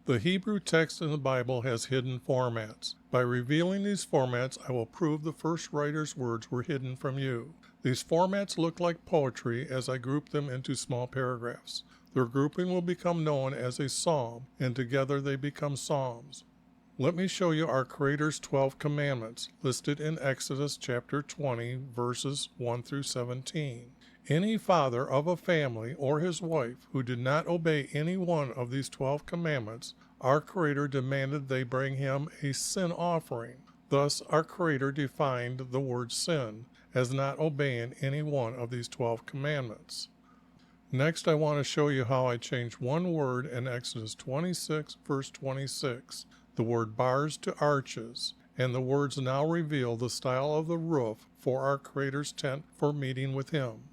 The Hebrew text in the Bible has hidden formats. By revealing these formats, I will prove the first writer's words were hidden from you. These formats look like poetry as I group them into small paragraphs. Their grouping will become known as a psalm, and together they become psalms. Let me show you our Creator's 12 commandments, listed in Exodus chapter 20, verses 1 through 17. Any father of a family or his wife who did not obey any one of these 12 commandments, our Creator demanded they bring him a sin offering. Thus, our Creator defined the word sin as not obeying any one of these 12 commandments. Next, I want to show you how I changed one word in Exodus 26, verse 26, the word bars to arches, and the words now reveal the style of the roof for our Creator's tent for meeting with Him.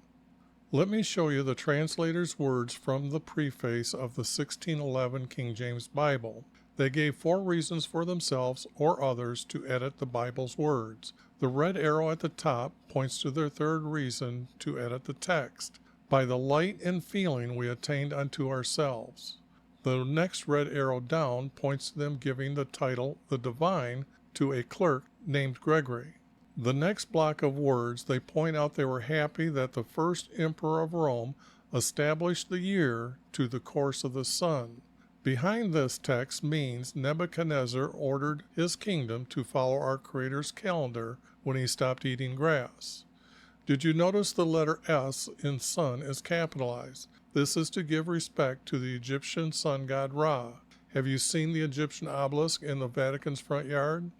Let me show you the translator's words from the preface of the 1611 King James Bible. They gave 4 reasons for themselves or others to edit the Bible's words. The red arrow at the top points to their 3rd reason to edit the text. By the light and feeling we attained unto ourselves. The next red arrow down points to them giving the title, the Divine, to a clerk named Gregory. The next block of words, they point out they were happy that the first emperor of Rome established the year to the course of the sun. Behind this text means Nebuchadnezzar ordered his kingdom to follow our Creator's calendar when he stopped eating grass. Did you notice the letter S in sun is capitalized? This is to give respect to the Egyptian sun god Ra. Have you seen the Egyptian obelisk in the Vatican's front yard?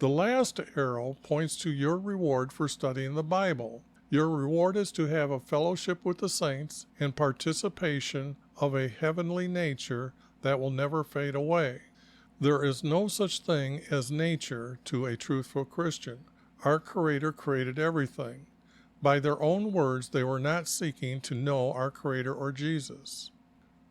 The last arrow points to your reward for studying the Bible. Your reward is to have a fellowship with the saints and participation of a heavenly nature that will never fade away. There is no such thing as nature to a truthful Christian. Our Creator created everything. By their own words, they were not seeking to know our Creator or Jesus.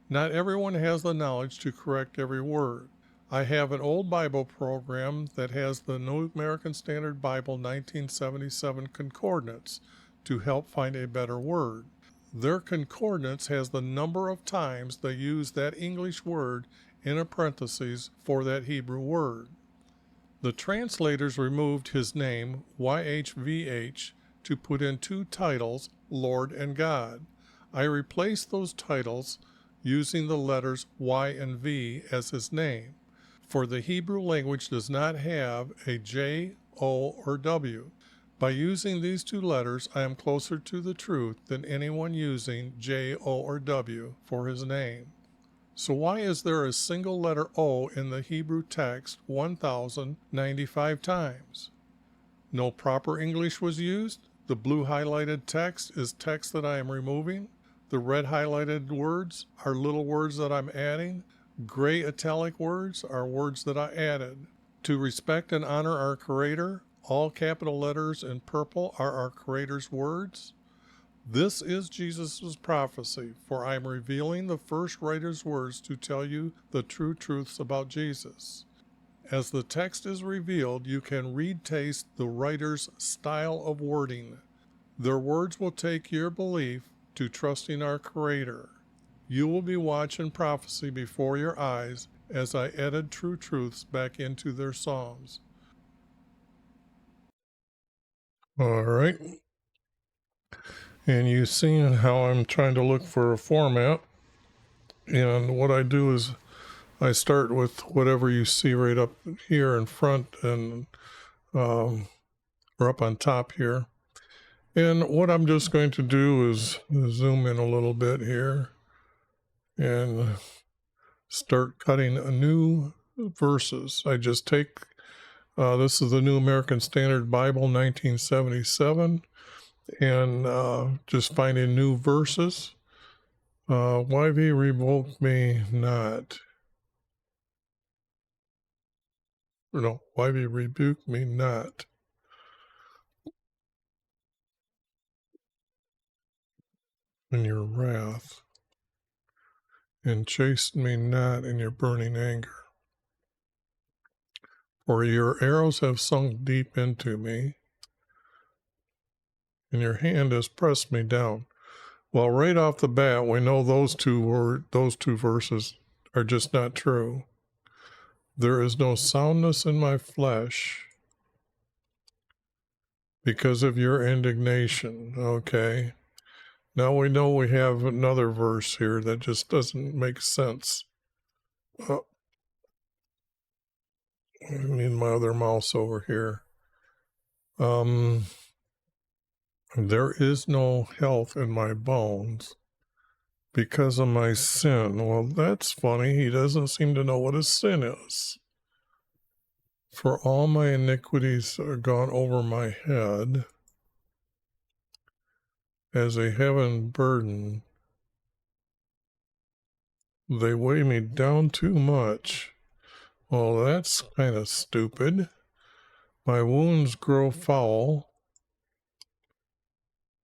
Not everyone has the knowledge to correct every word. I have an old Bible program that has the New American Standard Bible 1977 concordance to help find a better word. Their concordance has the number of times they use that English word in a parenthesis for that Hebrew word. The translators removed his name, YHVH, to put in 2 titles, Lord and God. I replaced those titles using the letters Y and V as his name, for the Hebrew language does not have a J, O, or W. By using these 2 letters, I am closer to the truth than anyone using J, O, or W for his name. So why is there a single letter O in the Hebrew text 1,095 times? No proper English was used? The blue highlighted text is text that I am removing. The red highlighted words are little words that I'm adding. Gray italic words are words that I added. To respect and honor our Creator, all capital letters in purple are our Creator's words. This is Jesus' prophecy, for I am revealing the first writer's words to tell you the true truths about Jesus. As the text is revealed, you can taste the writer's style of wording. Their words will take your belief to trusting our Creator. You will be watching prophecy before your eyes as I edit true truths back into their psalms. All right. And you've seen how I'm trying to look for a format. And what I do is I start with whatever you see right up here in front and or up on top here. And what I'm just going to do is zoom in a little bit here and start cutting new verses. I just take, this is the New American Standard Bible 1977, and just finding new verses. YV revoke me not. No, YV rebuke me not. In your wrath, and chasten me not in your burning anger. For your arrows have sunk deep into me, and your hand has pressed me down. Well, right off the bat, we know those two verses are just not true. There is no soundness in my flesh because of your indignation. Okay. Now we know we have another verse here that just doesn't make sense. I mean, my other mouse over here. There is no health in my bones because of my sin. Well, that's funny. He doesn't seem to know what a sin is. For all my iniquities are gone over my head as a heavy burden. They weigh me down too much. Well, that's kind of stupid. My wounds grow foul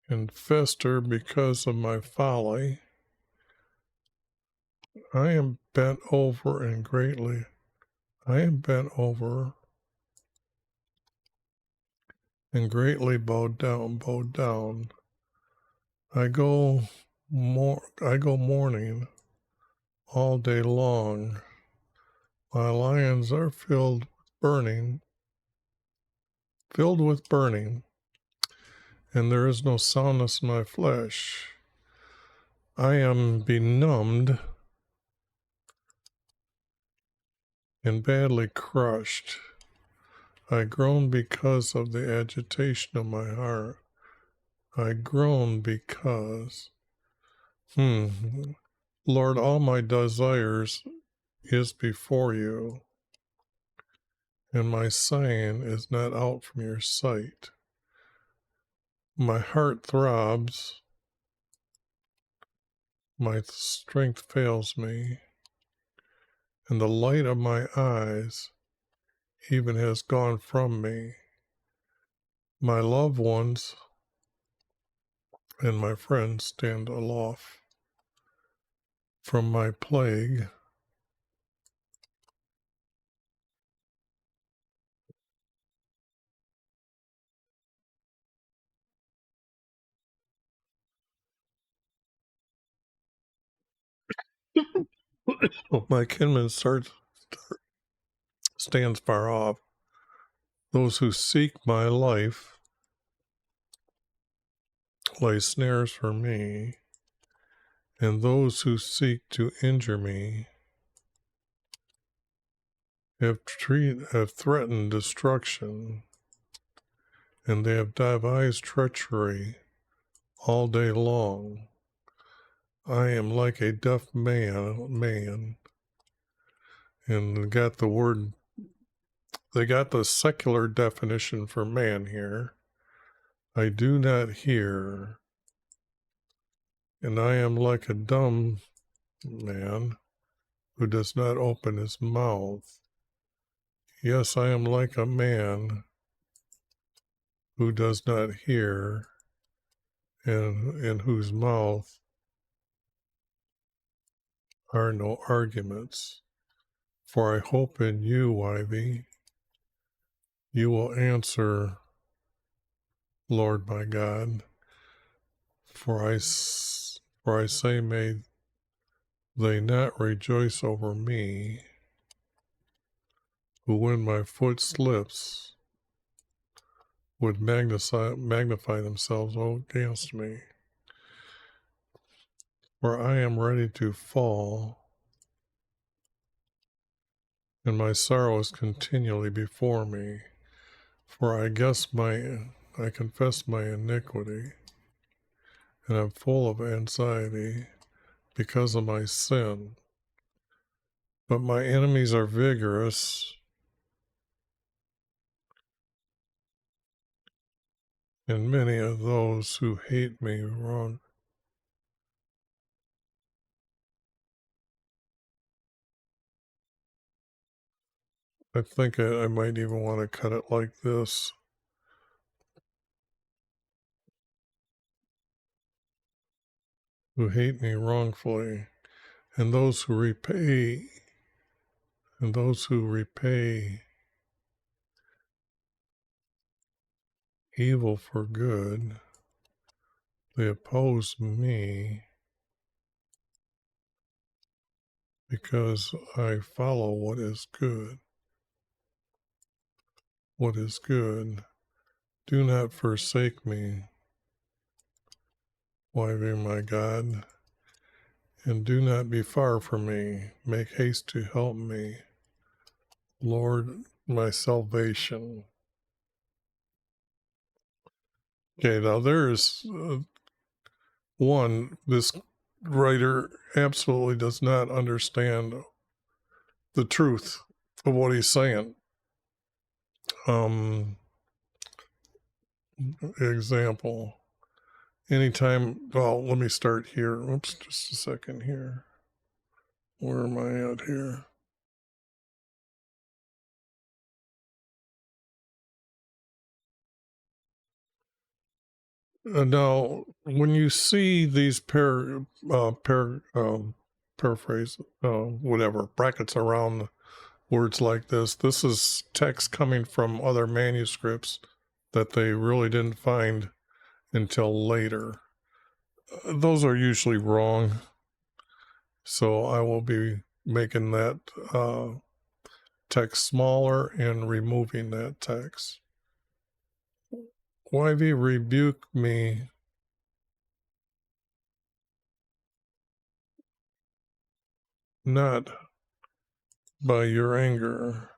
and fester because of my folly. I am bent over and greatly. I am bent over and greatly bowed down. I go mourning all day long. My lions are filled with burning, and there is no soundness in my flesh. I am benumbed and badly crushed. I groan because of the agitation of my heart. I groan because, Lord, all my desires is before you, and my sighing is not out from your sight. My heart throbs, my strength fails me, and the light of my eyes even has gone from me. My loved ones and my friends stand aloof from my plague. My kinsman stands far off. Those who seek my life lay snares for me, and those who seek to injure me have threatened destruction, and they have devised treachery all day long. I am like a deaf man, and they got the secular definition for man here. I do not hear, and I am like a dumb man who does not open his mouth. Yes, I am like a man who does not hear, and in whose mouth are no arguments. For I hope in you, Ivy. You will answer, Lord my God. For I say, may they not rejoice over me, who when my foot slips would magnify themselves against me. For I am ready to fall, and my sorrow is continually before me. For I confess my iniquity, and I'm full of anxiety because of my sin. But my enemies are vigorous, and many of those who hate me wrong. I think I might even want to cut it like this. Who hate me wrongfully, and those who repay evil for good, they oppose me because I follow what is good. what is good. Do not forsake me, YV my God, and do not be far from me. Make haste to help me, Lord, my salvation. Okay, now there's one, this writer absolutely does not understand the truth of what he's saying. Example, anytime, well, let me start here. Oops, just a second here. Where am I at here? Now, when you see these paraphrase, whatever, brackets around words like this is text coming from other manuscripts that they really didn't find until later. Those are usually wrong. So I will be making that text smaller and removing that text. YV, rebuke me not by your anger,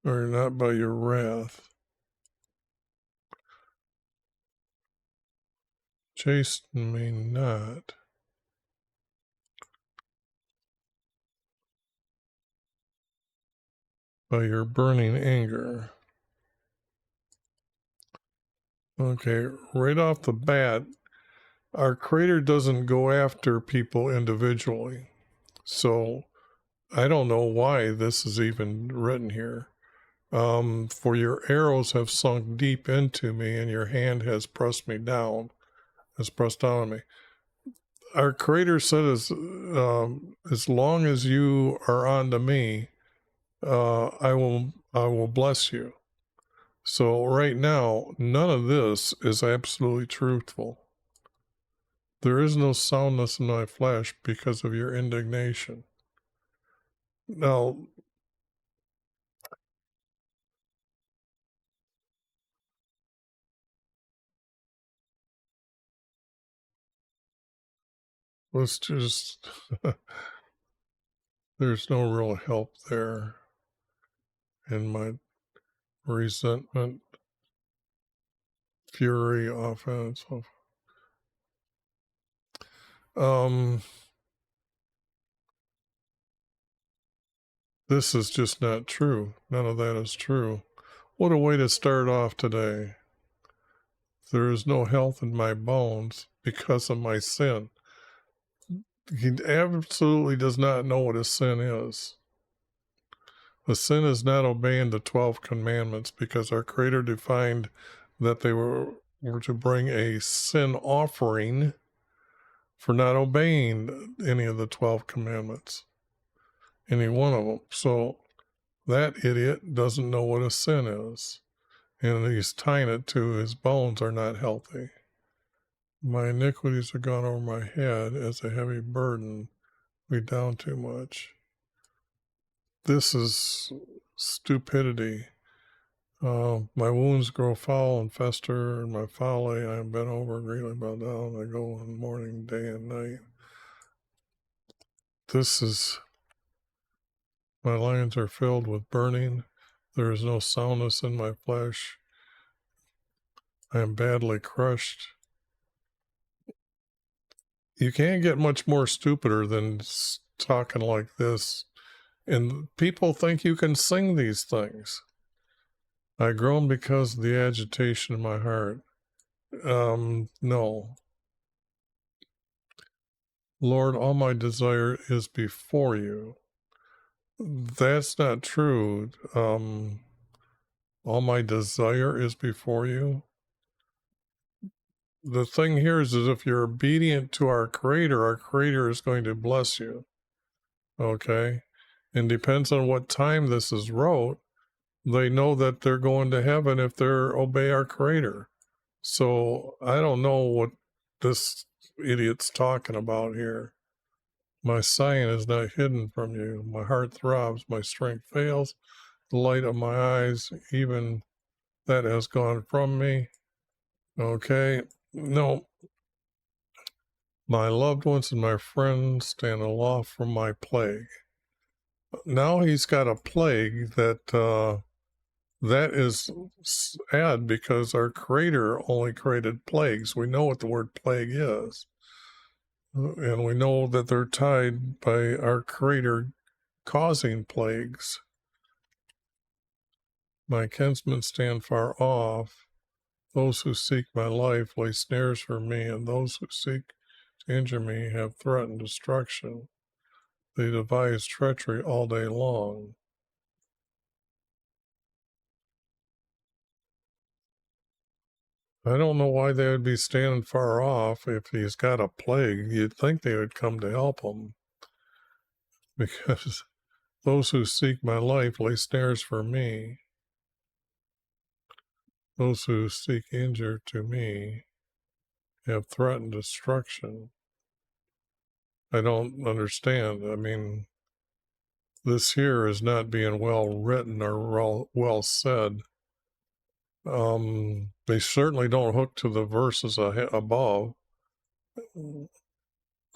or not by your wrath. Chasten me not by your burning anger. Okay, right off the bat, our Creator doesn't go after people individually. So I don't know why this is even written here. For your arrows have sunk deep into me, and your hand has pressed me down, has pressed down on me. Our Creator said, as long as you are unto me, I will bless you. So right now, none of this is absolutely truthful. There is no soundness in my flesh because of your indignation. Now, let's just, there's no real help there in my resentment, fury, offense. This is just not true. None of that is true. What a way to start off today. There is no health in my bones because of my sin. He absolutely does not know what a sin is. A sin is not obeying the 12 commandments, because our Creator defined that they were to bring a sin offering for not obeying any of the 12 commandments, any one of them. So that idiot doesn't know what a sin is, and he's tying it to his bones are not healthy. My iniquities are gone over my head as a heavy burden, weighed down too much. This is stupidity. My wounds grow foul and fester, and my folly I am bent over, greatly bowed down. I go on morning, day, and night. This is, my lions are filled with burning. There is no soundness in my flesh. I am badly crushed. You can't get much more stupider than talking like this. And people think you can sing these things. I groan because of the agitation in my heart. No. Lord, all my desire is before you. That's not true. All my desire is before you. The thing here is if you're obedient to our Creator is going to bless you. Okay? And depends on what time this is wrote, they know that they're going to heaven if they obey our Creator. So I don't know what this idiot's talking about here. My sighing is not hidden from you. My heart throbs, my strength fails, the light of my eyes, even that has gone from me. Okay, no, my loved ones and my friends stand aloft from my plague. Now he's got a plague that is sad because our Creator only created plagues. We know what the word plague is, and we know that they're tied by our Creator causing plagues. My kinsmen stand far off. Those who seek my life lay snares for me, and those who seek to injure me have threatened destruction. They devise treachery all day long. I don't know why they would be standing far off if he's got a plague. You'd think they would come to help him, because those who seek my life lay snares for me. Those who seek injury to me have threatened destruction. I don't understand. I mean, this here is not being well written or well said. They certainly don't hook to the verses above.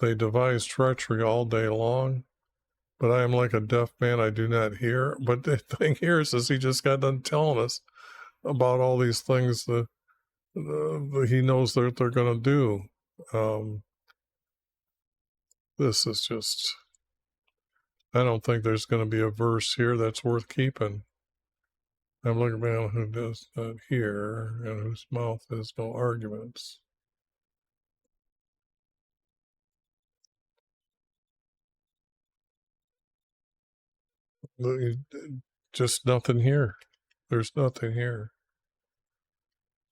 They devise treachery all day long, but I am like a deaf man, I do not hear. But the thing here is he just got done telling us about all these things that he knows that they're going to do. This is just, I don't think there's going to be a verse here that's worth keeping. I'm like a man who does not hear and whose mouth has no arguments. Just nothing here. There's nothing here.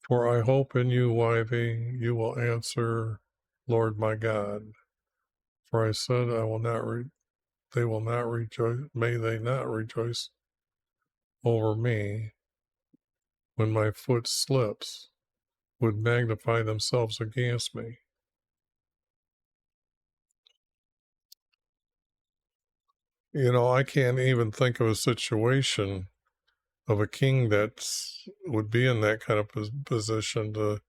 For I hope in you, Wivey, you will answer, Lord my God. For I said, I will not. They will not rejoice. May they not rejoice over me when my foot slips. Would magnify themselves against me. You know, I can't even think of a situation of a king that would be in that kind of position to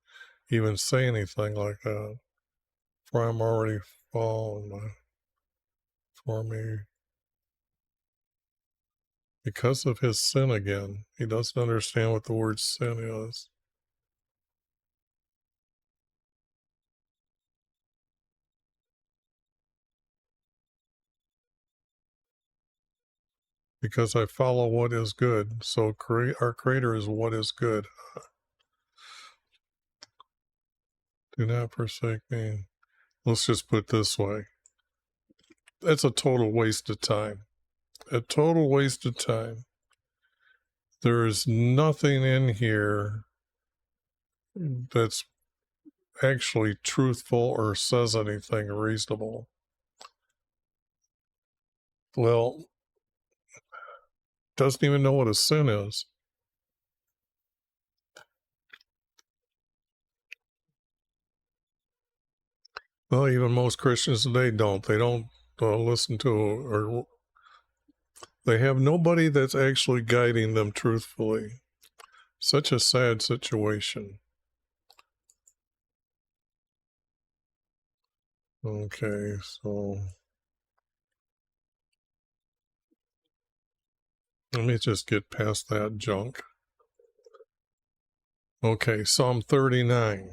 even say anything like that. For I'm already fallen for me because of his sin again. He doesn't understand what the word sin is. Because I follow what is good. So our Creator is what is good. Do not forsake me. Let's just put it this way. That's a total waste of time. A total waste of time. There is nothing in here that's actually truthful or says anything reasonable. Well, doesn't even know what a sin is. Well, even most Christians today don't. They don't listen to, or they have nobody that's actually guiding them truthfully. Such a sad situation. Okay, so let me just get past that junk. Okay, Psalm 39.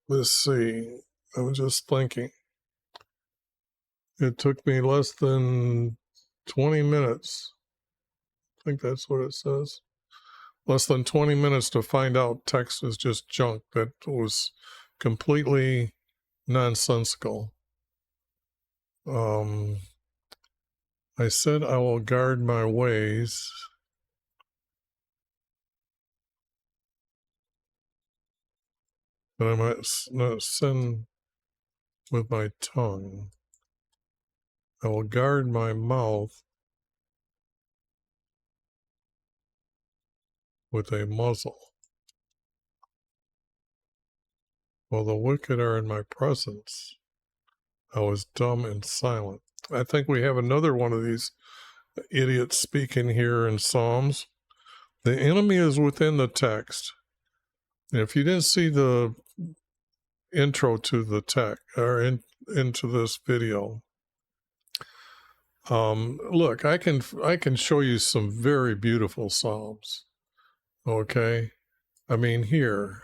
Let's see. I was just thinking. It took me less than 20 minutes. I think that's what it says. Less than 20 minutes to find out text is just junk that was completely nonsensical. I said I will guard my ways. And I might not sin with my tongue. I will guard my mouth with a muzzle. while the wicked are in my presence, I was dumb and silent. I think we have another one of these idiots speaking here in Psalms. The enemy is within the text. And if you didn't see the intro to the text or into this video, look, I can show you some very beautiful Psalms. Okay, I mean here.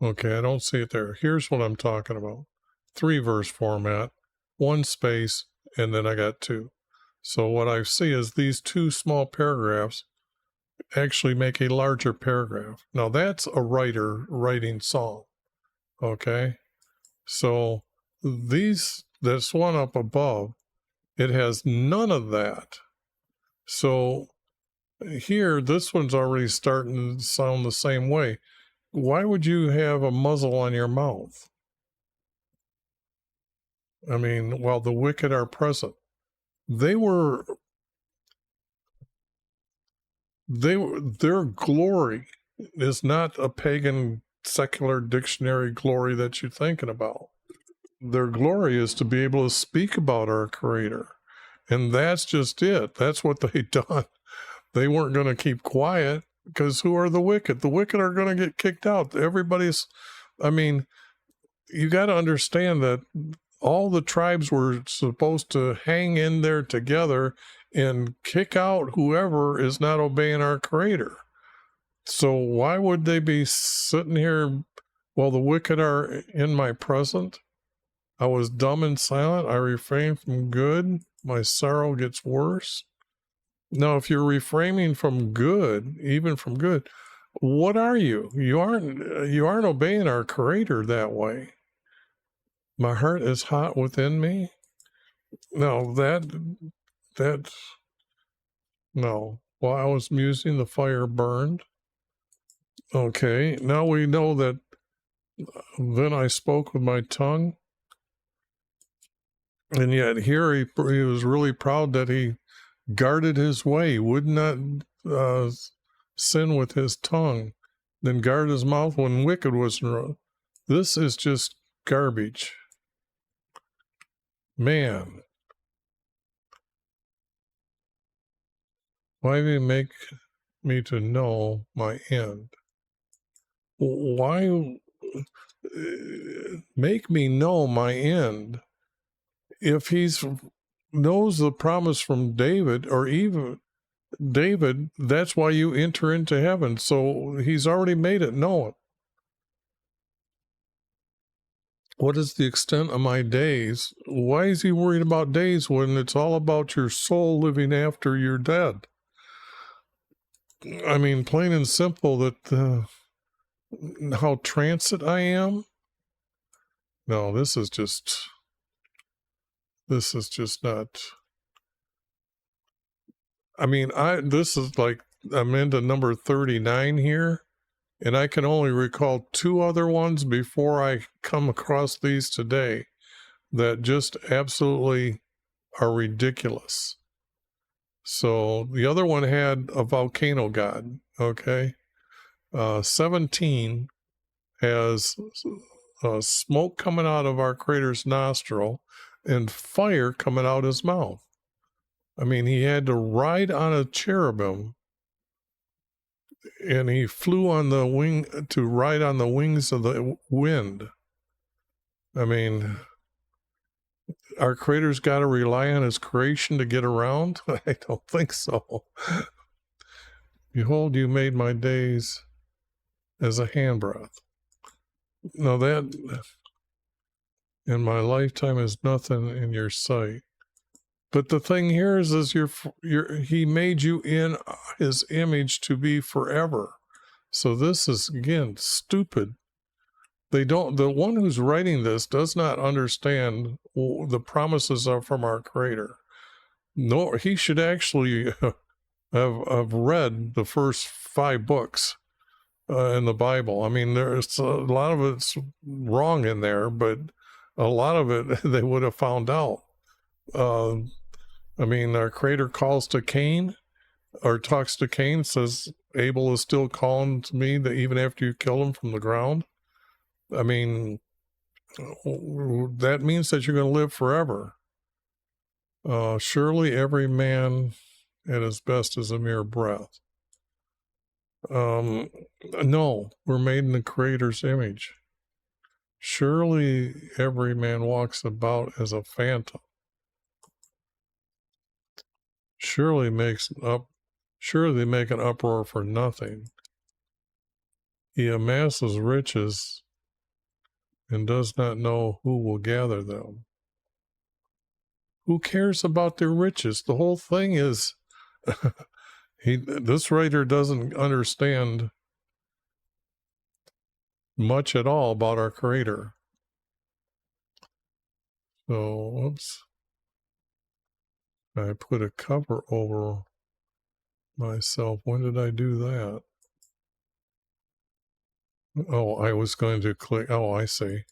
Okay, I don't see it there. Here's what I'm talking about: 3-verse format, 1 space, and then I got 2. So what I see is these 2 small paragraphs actually make a larger paragraph. Now that's a writer writing Psalm. Okay, so this one up above, it has none of that. So here, this one's already starting to sound the same way. Why would you have a muzzle on your mouth? I mean, while the wicked are present, their glory is not a pagan secular dictionary glory that you're thinking about. Their glory is to be able to speak about our Creator. And that's just it. That's what they done. They weren't going to keep quiet, because who are the wicked? The wicked are going to get kicked out. I mean, you got to understand that all the tribes were supposed to hang in there together and kick out whoever is not obeying our Creator. So why would they be sitting here while the wicked are in my presence? I was dumb and silent. I refrained from good. My sorrow gets worse. Now, if you're refraining from good, even from good, what are you? You aren't obeying our Creator that way. My heart is hot within me. No, no. While I was musing, the fire burned. Okay, now we know that. Then I spoke with my tongue. And yet here he was really proud that he guarded his way, would not sin with his tongue, then guard his mouth when wicked was wrong. This is just garbage. Man, why do you make me to know my end? Why make me know my end? If he's knows the promise from David, or even David, that's why you enter into heaven. So he's already made it known. What is the extent of my days? Why is he worried about days when it's all about your soul living after you're dead? I mean, plain and simple, that how transit I am. No, this is just not. I mean, this is like, I'm into number 39 here, and I can only recall 2 other ones before I come across these today that just absolutely are ridiculous. So the other one had a volcano god, okay? 17 has smoke coming out of our Creator's nostril and fire coming out his mouth. I mean, he had to ride on a cherubim, and he flew on the wing to ride on the wings of the wind. I mean, our Creator's got to rely on his creation to get around? I don't think so. Behold, you made my days as a handbreadth. Now that, in my lifetime, is nothing in your sight. But the thing here is he made you in his image to be forever. So this is, again, stupid. The one who's writing this does not understand the promises are from our Creator. No, he should actually have read the first 5 books in the Bible. I mean, there's a lot of it's wrong in there, but a lot of it they would have found out. I mean, our Creator calls to Cain, or talks to Cain, says, Abel is still calling to me, that even after you kill him from the ground. I mean, that means that you're going to live forever. Surely every man at his best is a mere breath. No, we're made in the Creator's image. Surely every man walks about as a phantom. Surely they make an uproar for nothing. He amasses riches and does not know who will gather them. Who cares about their riches? The whole thing is, this writer doesn't understand much at all about our Creator. So, oops. I put a cover over myself. When did I do that? Oh, I was going to click. Oh, I see.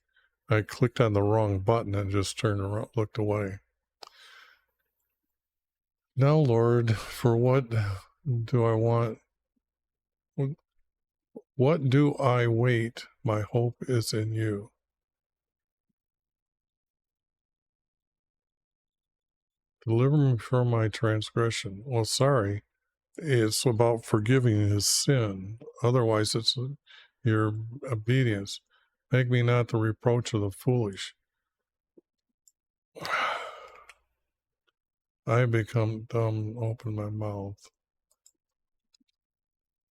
I clicked on the wrong button and just turned around, looked away. Now, Lord, for what do I want? What do I wait? My hope is in you. Deliver me from my transgression. Well, sorry. It's about forgiving his sin. Otherwise, it's your obedience. Make me not the reproach of the foolish. I become dumb, open my mouth,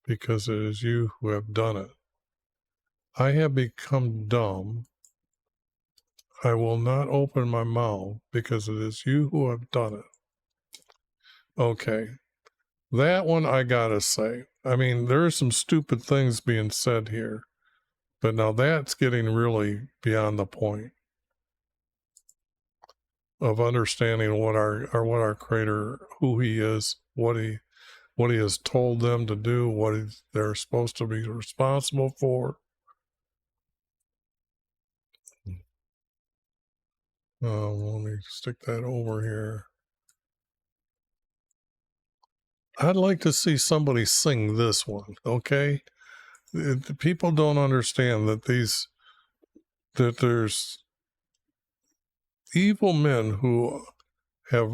because it is you who have done it. I have become dumb. I will not open my mouth, because it is you who have done it. Okay. That one I gotta say. I mean, there are some stupid things being said here, but now that's getting really beyond the point of understanding what our Creator, who He is, what He has told them to do, they're supposed to be responsible for. Let me stick that over here. I'd like to see somebody sing this one, okay? People don't understand that there's evil men who have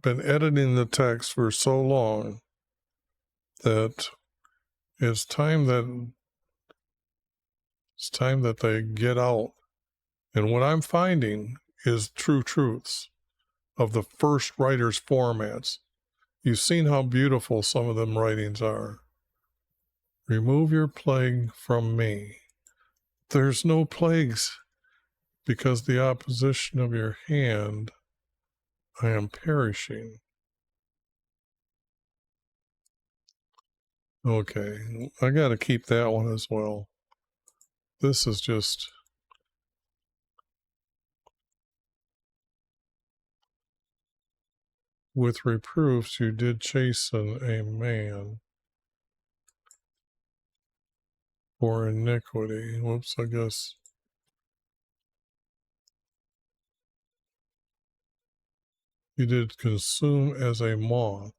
been editing the text for so long that it's time that they get out. And what I'm finding is true truths of the first writers' formats. You've seen how beautiful some of them writings are. Remove your plague from me. There's no plagues, because the opposition of your hand, I am perishing. Okay, I got to keep that one as well. This is just... With reproofs you did chasten a man for iniquity. Whoops, I guess. You did consume as a moth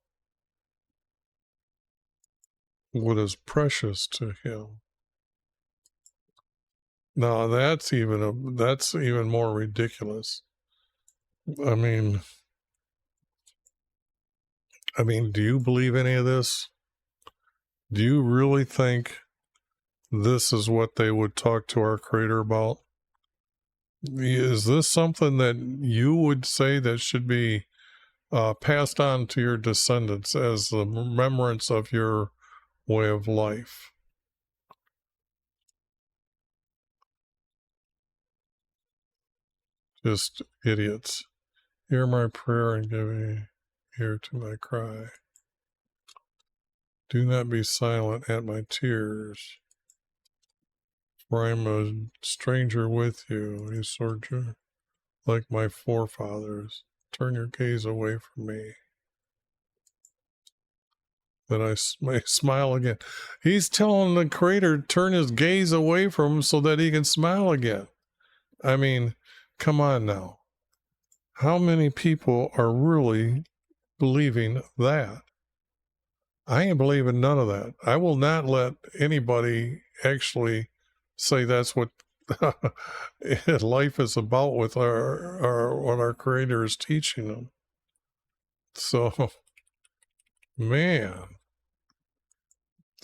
what is precious to him. Now that's even more ridiculous. I mean, do you believe any of this? Do you really think this is what they would talk to our Creator about? Is this something that you would say that should be passed on to your descendants as the remembrance of your way of life? Just idiots. Hear my prayer and give ear to my cry. Do not be silent at my tears, for I am a stranger with you, a sojourner like my forefathers. Turn your gaze away from me, that I may smile again. He's telling the Creator to turn his gaze away from him so that he can smile again. I mean, come on now. How many people are really believing that? I ain't believing none of that. I will not let anybody actually say that's what life is about with our what our Creator is teaching them. So, man,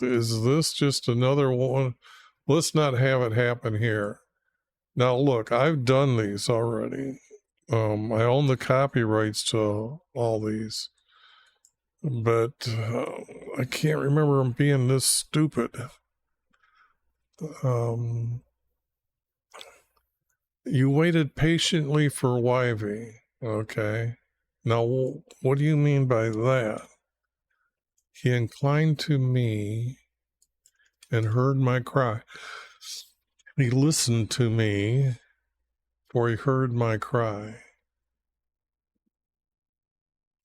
is this just another one? Let's not have it happen here. Now, look, I've done these already. I own the copyrights to all these, but I can't remember them being this stupid. You waited patiently for YV. Okay. Now, what do you mean by that? He inclined to me and heard my cry. He listened to me, for he heard my cry.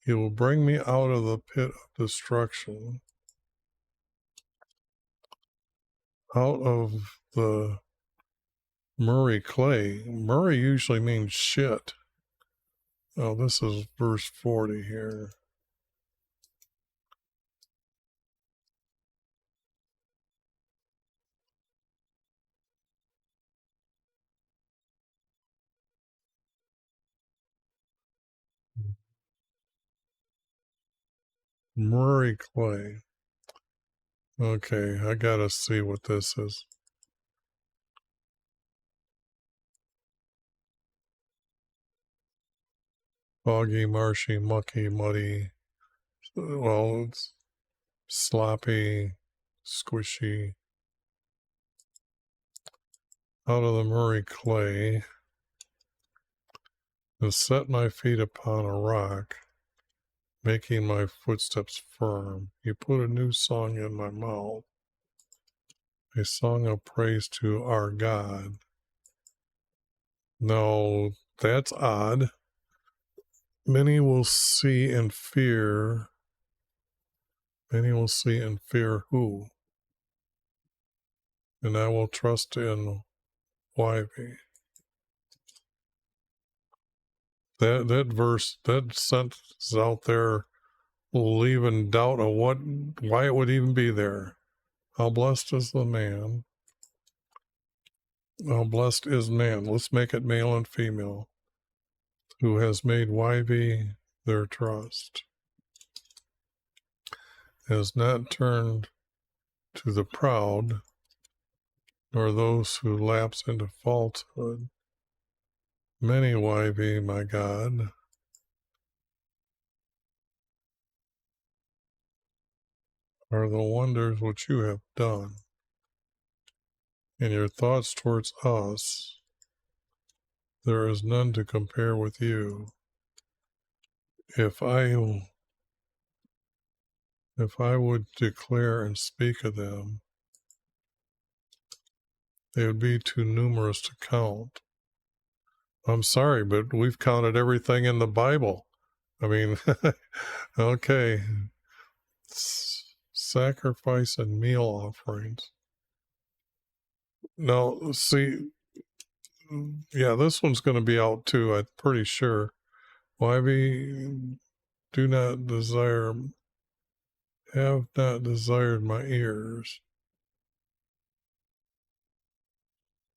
He will bring me out of the pit of destruction, out of the Murray clay. Murray usually means shit. Oh, this is verse 40 here. Murray clay. Okay, I gotta see what this is. Foggy, marshy, mucky, muddy. Well, it's sloppy, squishy. Out of the Murray clay, and set my feet upon a rock, making my footsteps firm. You put a new song in my mouth, a song of praise to our God. No, that's odd. Many will see and fear. Many will see and fear who? And I will trust in YV. That verse, that sentence out there will leave in doubt of why it would even be there. How blessed is the man. How blessed is man. Let's make it male and female. Who has made YV their trust. Has not turned to the proud, nor those who lapse into falsehood. Many, YV, my God, are the wonders which you have done. In your thoughts towards us, there is none to compare with you. If I would declare and speak of them, they would be too numerous to count. I'm sorry, but we've counted everything in the Bible. I mean, okay. Sacrifice and meal offerings. Now, see, yeah, this one's going to be out too, I'm pretty sure. Why we do not desire, have not desired my ears.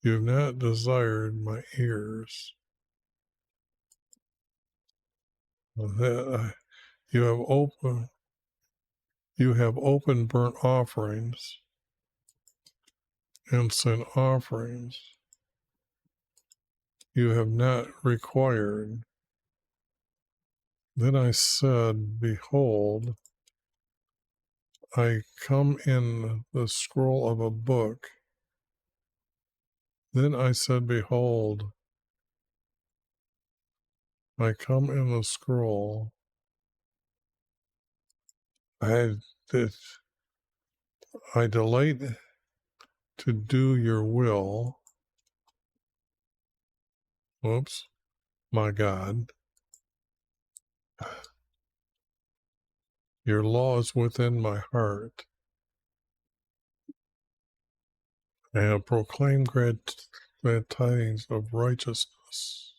You have not desired my ears. You have open burnt offerings and sin offerings. You have not required. Then I said, behold, I come in the scroll of a book. Then I said, behold, I come in the scroll. I delight to do your will. Whoops, my God. Your law is within my heart. I have proclaimed glad tidings of righteousness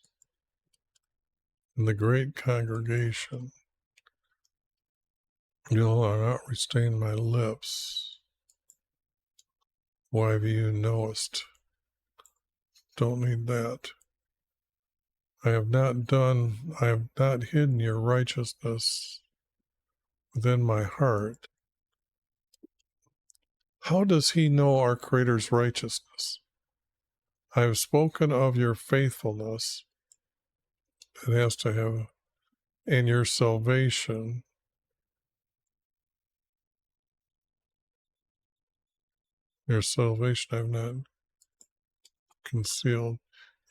in the great congregation. You will not restrain my lips. Why have you knowest Don't need that. I have not hidden your righteousness within my heart. How does he know our Creator's righteousness? I have spoken of your faithfulness. It has to have, and your salvation. Your salvation I have not concealed.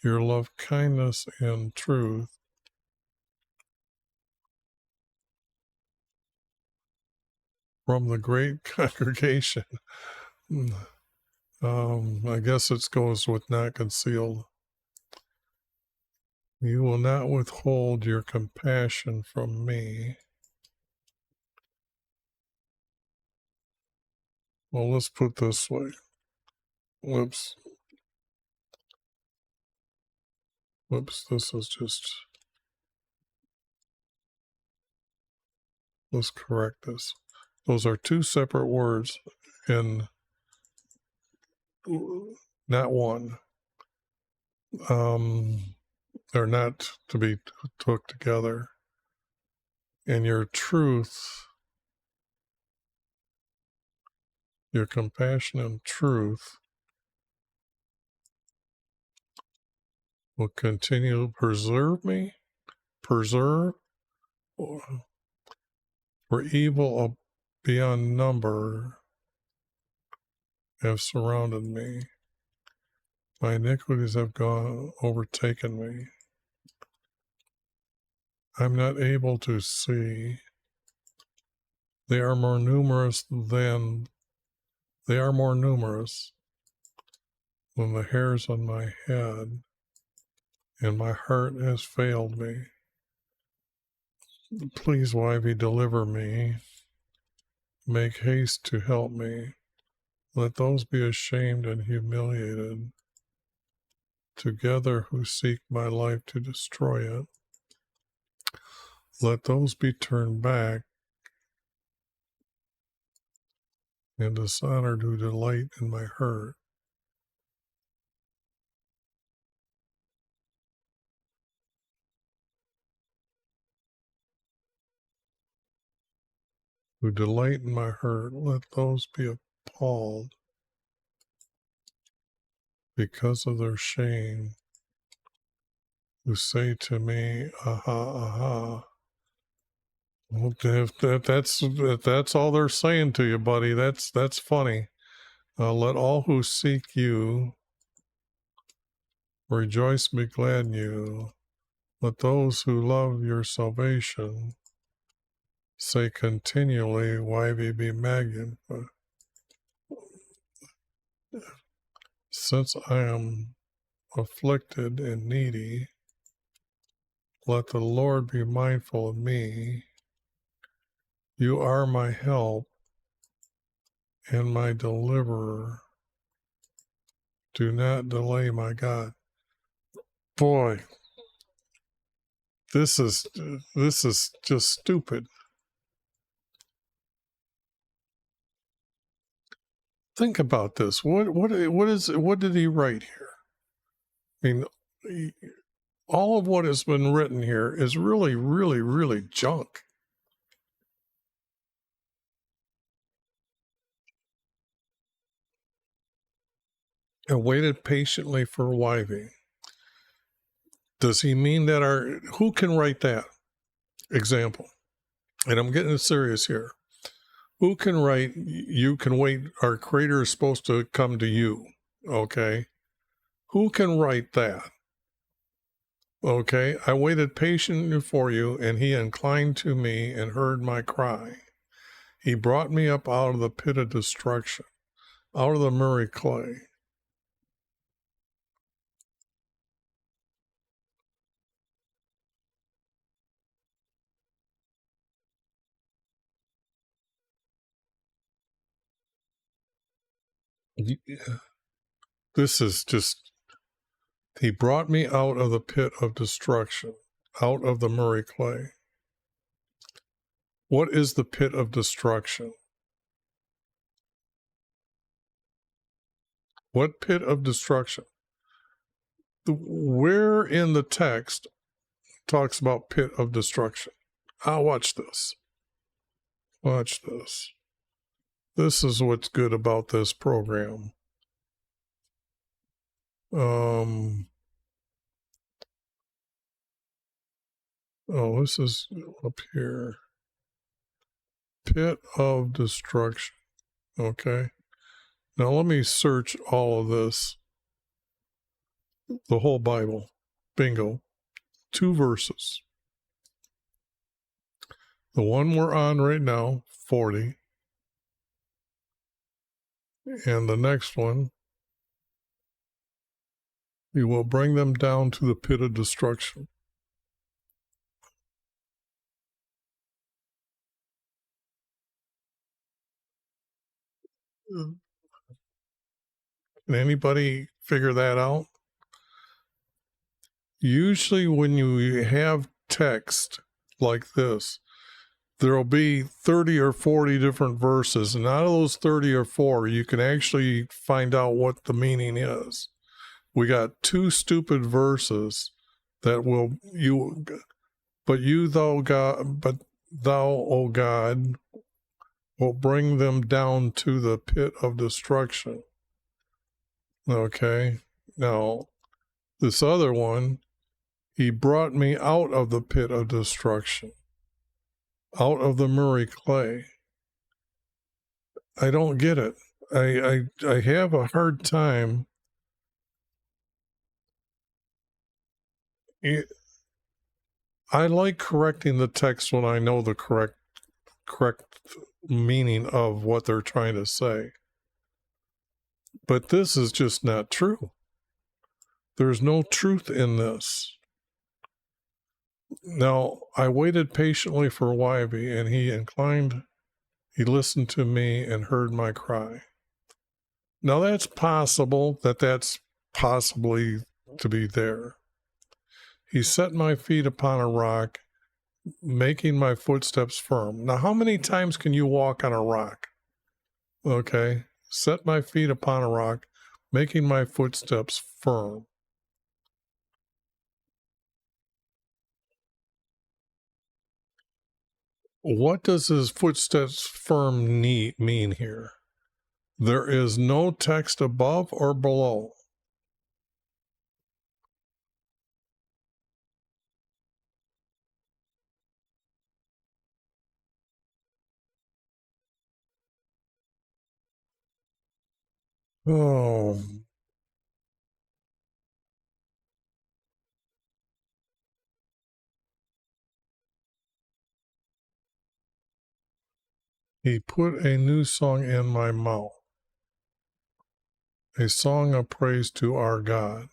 Your love, kindness, and truth. From the great congregation. I guess it goes with not concealed. You will not withhold your compassion from me. Well, let's put this way. Whoops, this is just, let's correct this. Those are two separate words in not one. They're not to be took together. And your truth, your compassion and truth will continue to preserve me, for evil beyond number have surrounded me. My iniquities have overtaken me. I'm not able to see. They are more numerous than the hairs on my head, and my heart has failed me. Please, Yv, deliver me. Make haste to help me. Let those be ashamed and humiliated together who seek my life to destroy it. Let those be turned back and dishonored who delight in my hurt. Who delight in my hurt, let those be appalled because of their shame, who say to me, aha, aha. Well, if that's all they're saying to you, buddy, that's funny. Let all who seek you rejoice, be glad in you. Let those who love your salvation say continually, Yv be magnified. Since I am afflicted and needy, let the Lord be mindful of me. You are my help and my deliverer. Do not delay, my God. Boy, this is just stupid. Think about this. What did he write here? I mean, all of what has been written here is really, really, really junk. And waited patiently for Yv. Does he mean that who can write that example? And I'm getting serious here. Who can write, you can wait, our Creator is supposed to come to you, okay? Who can write that? Okay, I waited patiently for you, and he inclined to me and heard my cry. He brought me up out of the pit of destruction, out of the murky clay. This is just, he brought me out of the pit of destruction, out of the murky clay. What is the pit of destruction? What pit of destruction? Where in the text talks about pit of destruction? Watch this. Watch this. This is what's good about this program. This is up here. Pit of destruction. Okay. Now let me search all of this. The whole Bible. Bingo. 2 verses. The one we're on right now, 40. And the next one, you will bring them down to the pit of destruction. Can anybody figure that out? Usually when you have text like this, there'll be 30 or 40 different verses, and out of those 30 or 40, you can actually find out what the meaning is. We got 2 stupid verses that will thou, O God, will bring them down to the pit of destruction. Okay, now this other one, he brought me out of the pit of destruction, out of the murky clay. I don't get it. I have a hard time. I like correcting the text when I know the correct meaning of what they're trying to say. But this is just not true. There's no truth in this. Now, I waited patiently for YV, and he listened to me and heard my cry. Now, that's possible that's possibly to be there. He set my feet upon a rock, making my footsteps firm. Now, how many times can you walk on a rock? Okay. Set my feet upon a rock, making my footsteps firm. What does his footsteps firm mean here? There is no text above or below. Oh. He put a new song in my mouth, a song of praise to our God.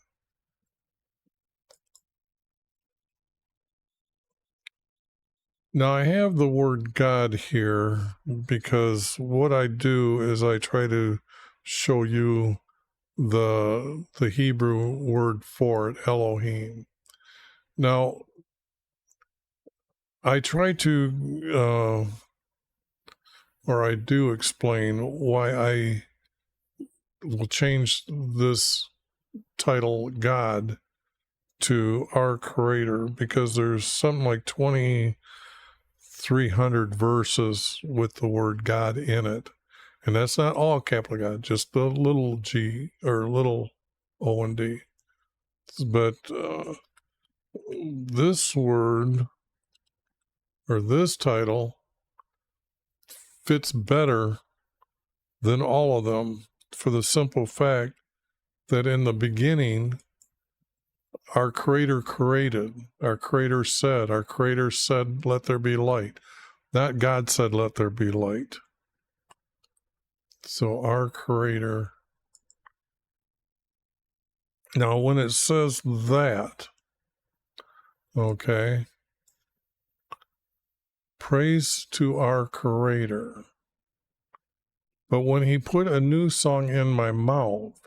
Now, I have the word God here because what I do is I try to show you the Hebrew word for it, Elohim. Now, I try to, or I do explain why I will change this title, God, to our Creator, because there's something like 2,300 verses with the word God in it. And that's not all capital God, just the little g or little O and D. But this word or this title fits better than all of them for the simple fact that in the beginning, our Creator created, our Creator said, let there be light. Not God said, let there be light. So our Creator. Now, when it says that, okay, praise to our Creator. But when he put a new song in my mouth,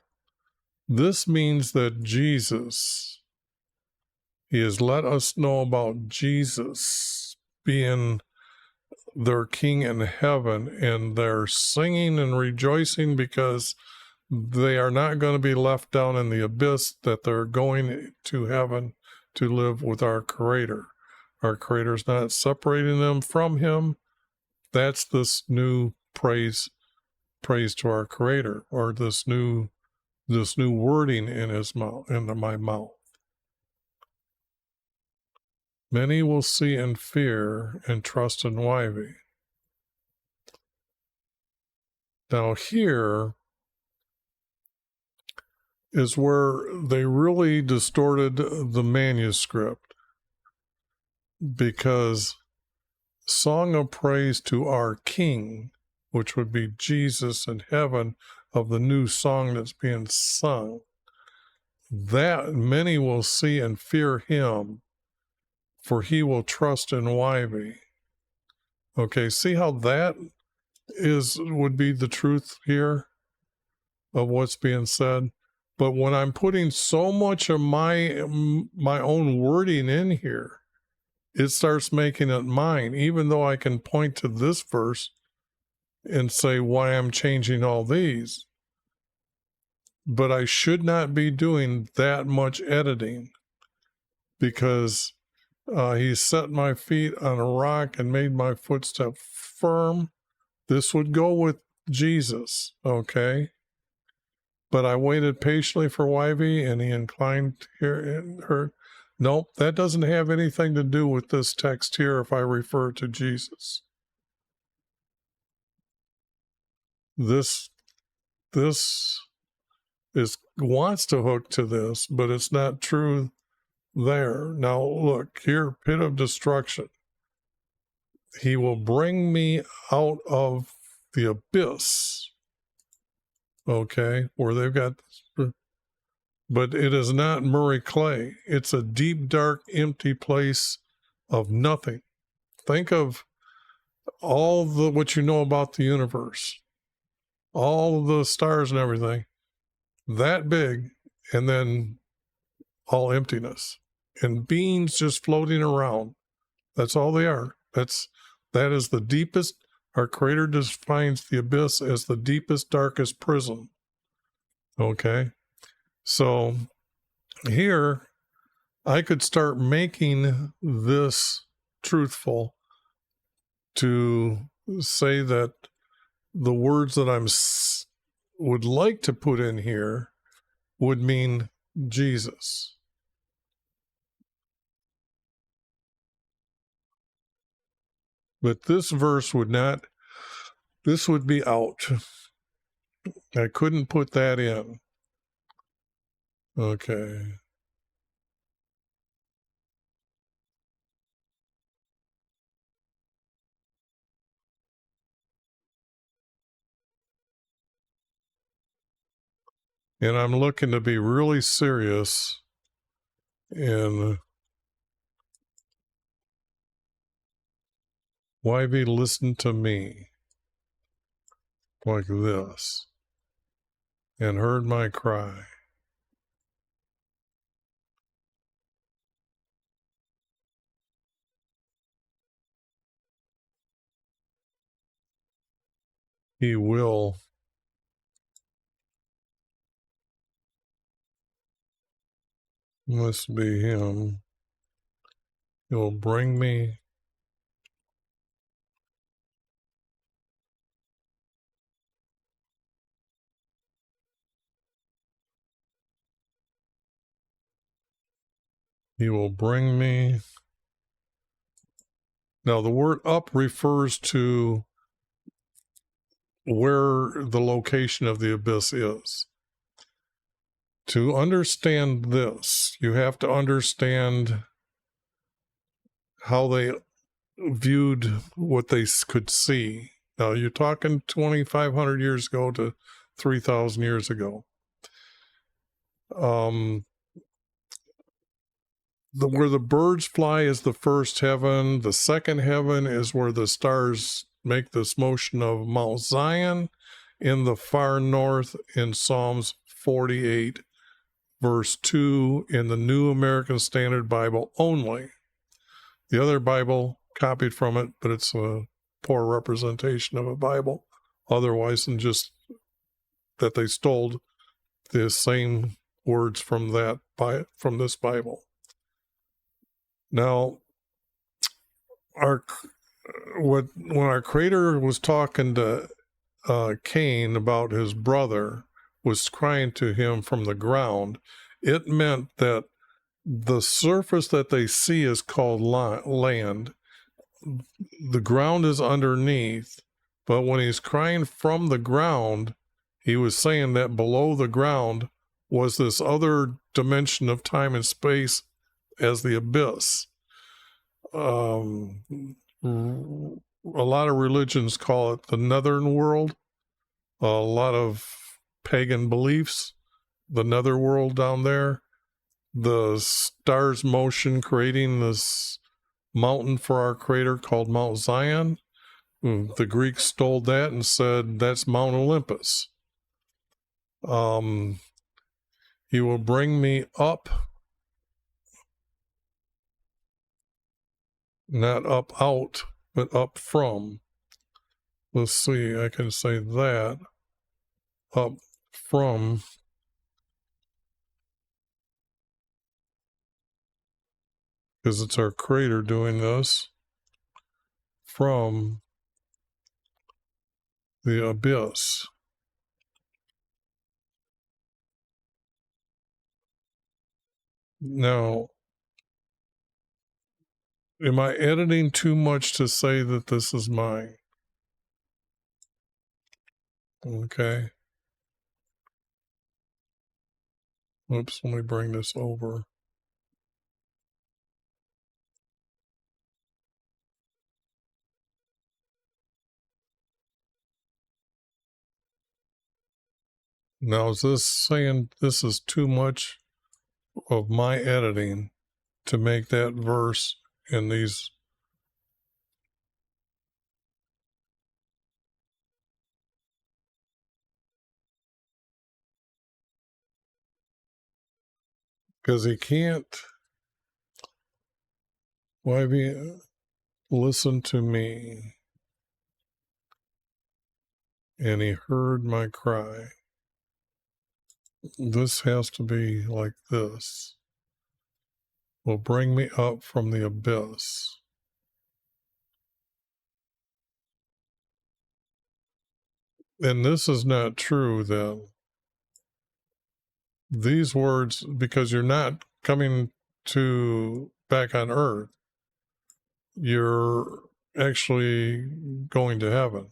this means that Jesus, he has let us know about Jesus being their King in heaven, and they're singing and rejoicing because They are not going to be left down in the abyss, that they're going to heaven to live with our Creator. Our Creator's not separating them from Him. That's this new praise to our Creator, or this new wording in His mouth, in my mouth. Many will see and fear and trust in YV. Now here is where they really distorted the manuscript, because song of praise to our King, which would be Jesus in heaven, of the new song that's being sung, that many will see and fear Him, for He will trust in YV. Okay, see how that would be the truth here of what's being said. But when I'm putting so much of my own wording in here, it starts making it mine, even though I can point to this verse and say why I'm changing all these. But I should not be doing that much editing, because He set my feet on a rock and made my footstep firm. This would go with Jesus, okay? But I waited patiently for YV, and He inclined to hear her. Nope, that doesn't have anything to do with this text here if I refer to Jesus. This wants to hook to this, but it's not true there. Now look here, pit of destruction. He will bring me out of the abyss. Okay, where they've got, but it is not Murray Clay. It's a deep, dark, empty place of nothing. Think of all what you know about the universe, all the stars and everything, that big, and then all emptiness and beings just floating around. That's all they are. That is the deepest. Our Creator defines the abyss as the deepest, darkest prison. Okay, so here I could start making this truthful to say that the words that I would like to put in here would mean Jesus. But this verse would not, this would be out. I couldn't put that in. Okay. And I'm looking to be really serious in YV, listen to me, like this, and heard my cry. He will. Must be Him. He'll bring me. He will bring me. Now, the word up refers to where the location of the abyss is. To understand this, you have to understand how they viewed what they could see. Now, you're talking 2,500 years ago to 3,000 years ago. Where the birds fly is the first heaven. The second heaven is where the stars make this motion of Mount Zion in the far north in Psalms 48, verse 2 in the New American Standard Bible only. The other Bible copied from it, but it's a poor representation of a Bible otherwise than just that they stole the same words from this Bible. Now, when our Creator was talking to Cain about his brother was crying to him from the ground, it meant that the surface that they see is called land. The ground is underneath, but when he's crying from the ground, he was saying that below the ground was this other dimension of time and space as the abyss. A lot of religions call it the netherern world. A lot of pagan beliefs, the netherworld down there, the stars' motion creating this mountain for our Creator called Mount Zion. The Greeks stole that and said that's Mount Olympus. He will bring me up, not up out, but up from. Let's see, I can say that. Up from, because it's our Creator doing this, from the abyss. Now, am I editing too much to say that this is mine? Okay. Oops, let me bring this over. Now, is this saying this is too much of my editing to make that verse in these? Because he can't. Why be? Listen to me. And he heard my cry. This has to be like this. Will bring me up from the abyss. And this is not true then. These words, because you're not coming to back on earth, you're actually going to heaven.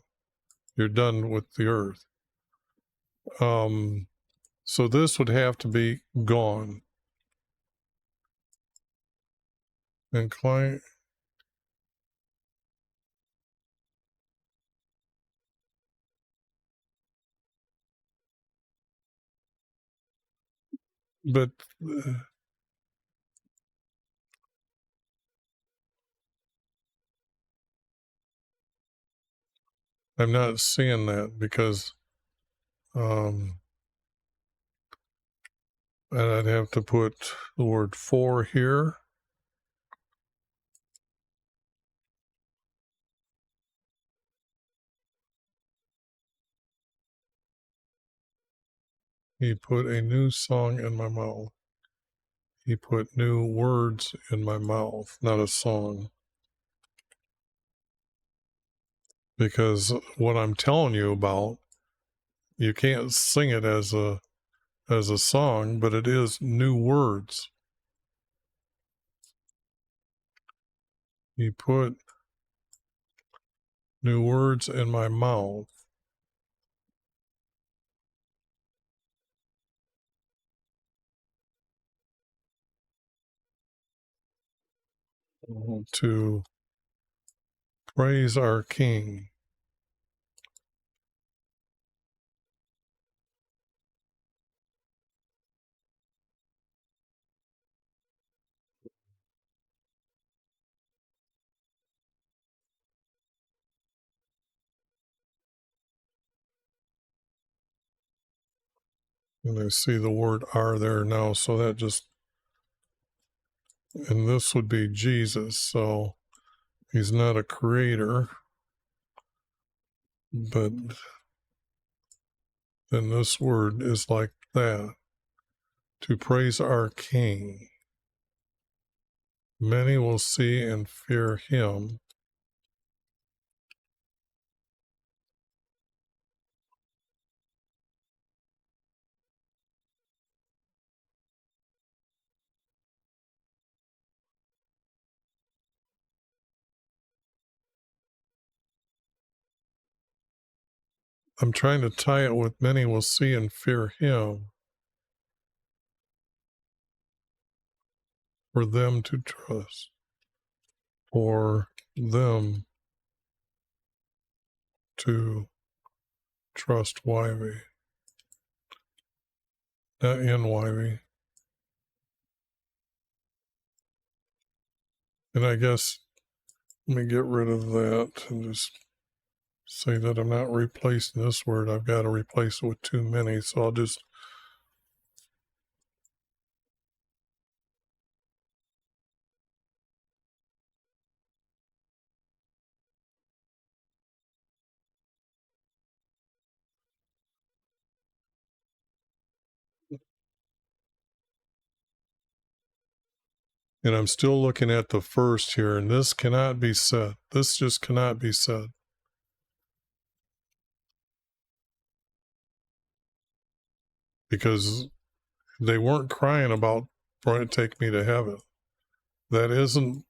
You're done with the earth. So this would have to be gone. Incline. But I'm not seeing that because and I'd have to put the word for here. He put a new song in my mouth. He put new words in my mouth, not a song. Because what I'm telling you about, you can't sing it as a song, but it is new words. He put new words in my mouth. To praise our King. And I see the word are there now, so that just, and this would be Jesus, so he's not a creator, but then this word is like that. To praise our King. Many will see and fear him. I'm trying to tie it with many will see and fear him. For them to trust. For them to trust YV. Not NYV. And I guess, let me get rid of that and just say that I'm not replacing this word. I've got to replace it with too many. So I'll just, and I'm still looking at the first here, and this cannot be said. This just cannot be said. Because they weren't crying about trying to take me to heaven. That isn't,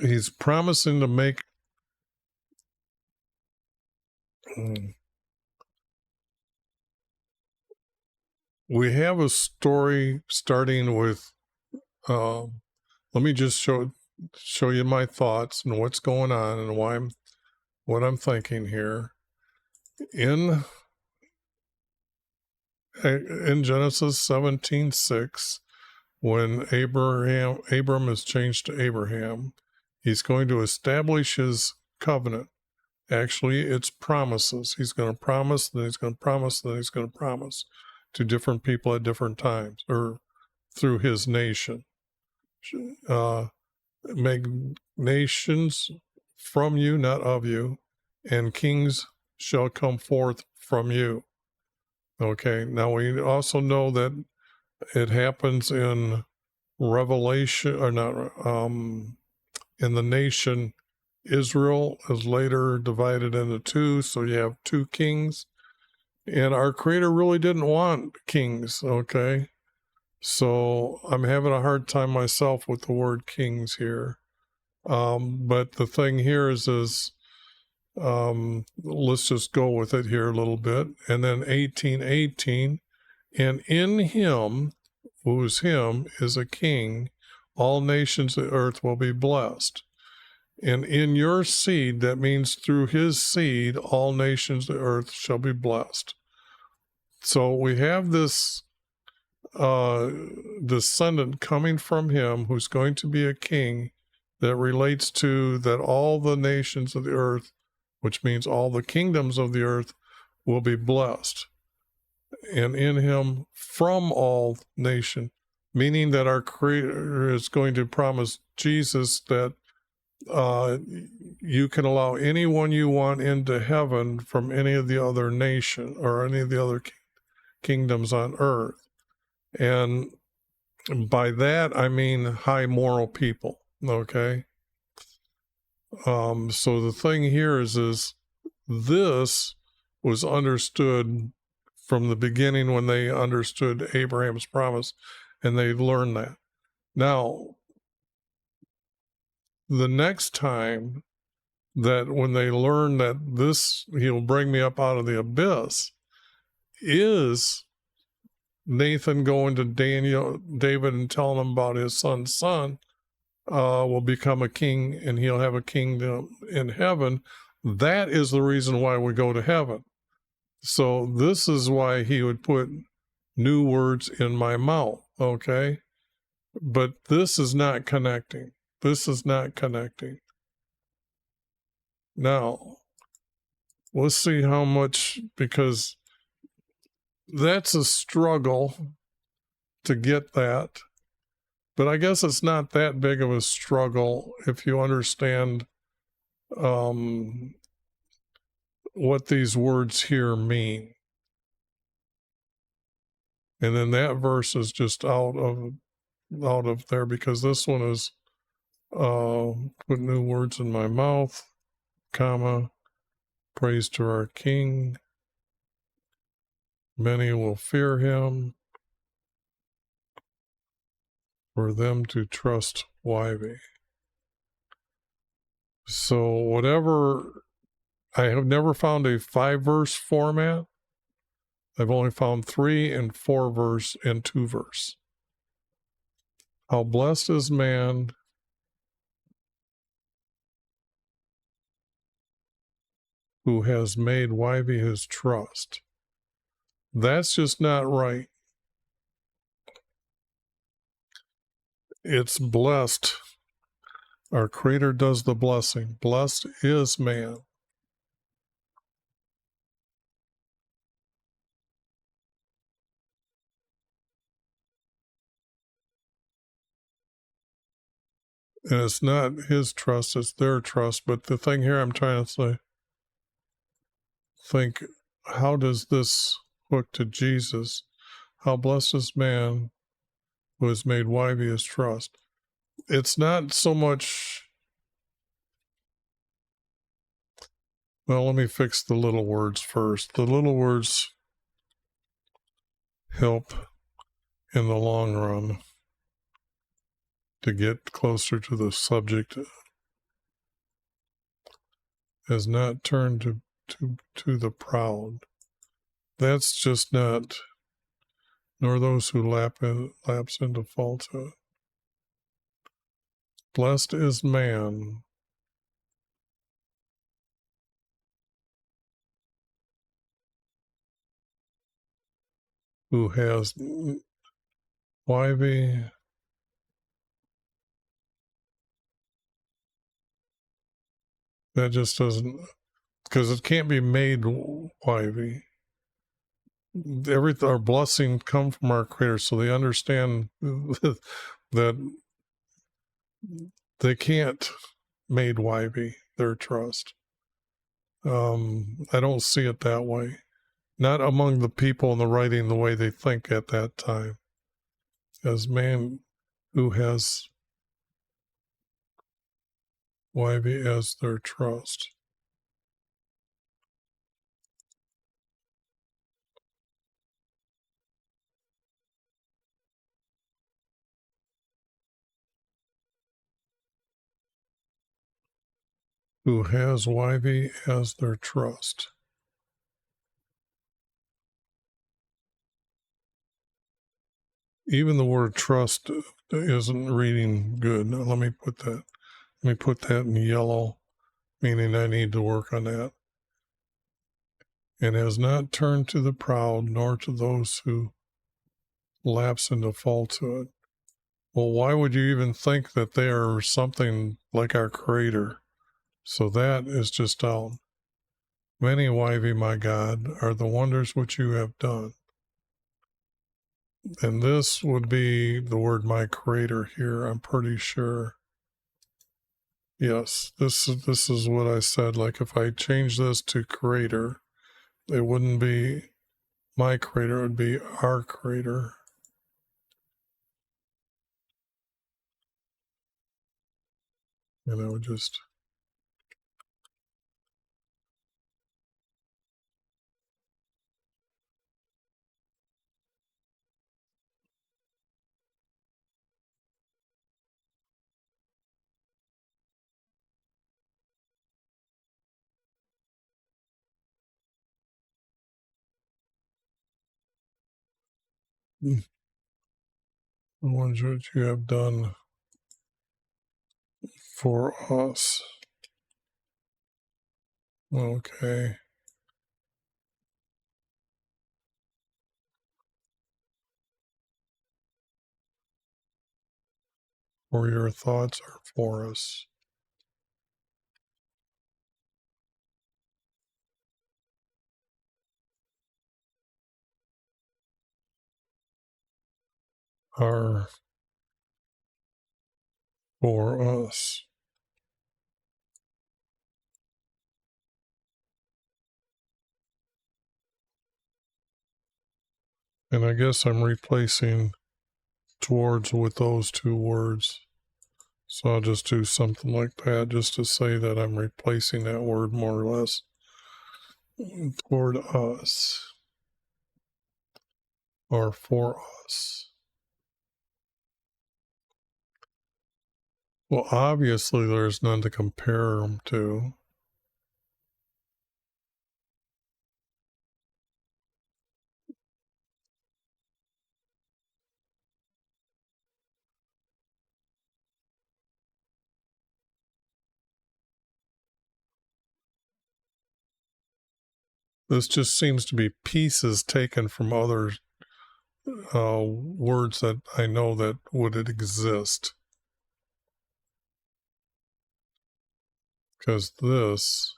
he's promising to make, we have a story starting with, let me just show you my thoughts and what's going on and what I'm thinking here. In Genesis 17:6, when Abram is changed to Abraham, he's going to establish his covenant. Actually, it's promises. He's going to promise, then he's going to promise, then he's going to promise to different people at different times, or through his nation. Make nations from you, not of you, and kings shall come forth from you. Okay, now we also know that it happens in Revelation, or not, in the nation Israel is later divided into two, so you have two kings, and our Creator really didn't want kings, okay? So I'm having a hard time myself with the word kings here. But the thing here is let's just go with it here a little bit. And then 18:18, and in him, who's him, is a king, all nations of the earth will be blessed. And in your seed, that means through his seed, all nations of the earth shall be blessed. So we have this descendant coming from him who's going to be a king that relates to that all the nations of the earth, which means all the kingdoms of the earth, will be blessed. And in him from all nation, meaning that our Creator is going to promise Jesus that you can allow anyone you want into heaven from any of the other nation or any of the other kingdoms on earth. And by that, I mean high moral people, okay? So the thing here is this was understood from the beginning when they understood Abraham's promise, and they learned that. Now, the next time that when they learn that this, he'll bring me up out of the abyss, is Nathan going to David and telling him about his son's son will become a king and he'll have a kingdom in heaven. That is the reason why we go to heaven. So this is why he would put new words in my mouth, okay? But this is not connecting. This is not connecting. Now, let's see how much, because that's a struggle to get that. But I guess it's not that big of a struggle if you understand what these words here mean. And then that verse is just out of there, because this one is put new words in my mouth, comma, praise to our King. Many will fear him, for them to trust YV. So whatever, I have never found a 5-verse format. I've only found 3 and 4-verse and 2-verse. How blessed is man who has made YV his trust. That's just not right. It's blessed. Our Creator does the blessing. Blessed is man. And it's not his trust, it's their trust. But the thing here I'm trying to say, think, how does this hook to Jesus? How blessed is man who has made YV his trust. It's not so much, well, let me fix the little words first. The little words help in the long run to get closer to the subject. Has not turned to the proud. That's just not, nor those who lapse into falsehood. Blessed is man who has YV that just doesn't, because it can't be made YV. Our blessing come from our Creator, so they understand that they can't made YV their trust. I don't see it that way. Not among the people in the writing the way they think at that time. As man who has YV as their trust. Who has YV as their trust. Even the word trust isn't reading good. Now, let me put that in yellow, meaning I need to work on that. And has not turned to the proud, nor to those who lapse into falsehood. Well, why would you even think that they are something like our Creator? So that is just out. Many, YV, my God, are the wonders which you have done. And this would be the word my Creator here, I'm pretty sure. Yes, this is what I said. Like if I change this to Creator, it wouldn't be my Creator, it would be our Creator. And I would just... the ones that you have done for us. Okay. For your thoughts are for us. Are for us. And I guess I'm replacing towards with those two words. So I'll just do something like that just to say that I'm replacing that word more or less. Toward us. Or for us. Well, obviously there's none to compare them to. This just seems to be pieces taken from other words that I know that would exist. Because this,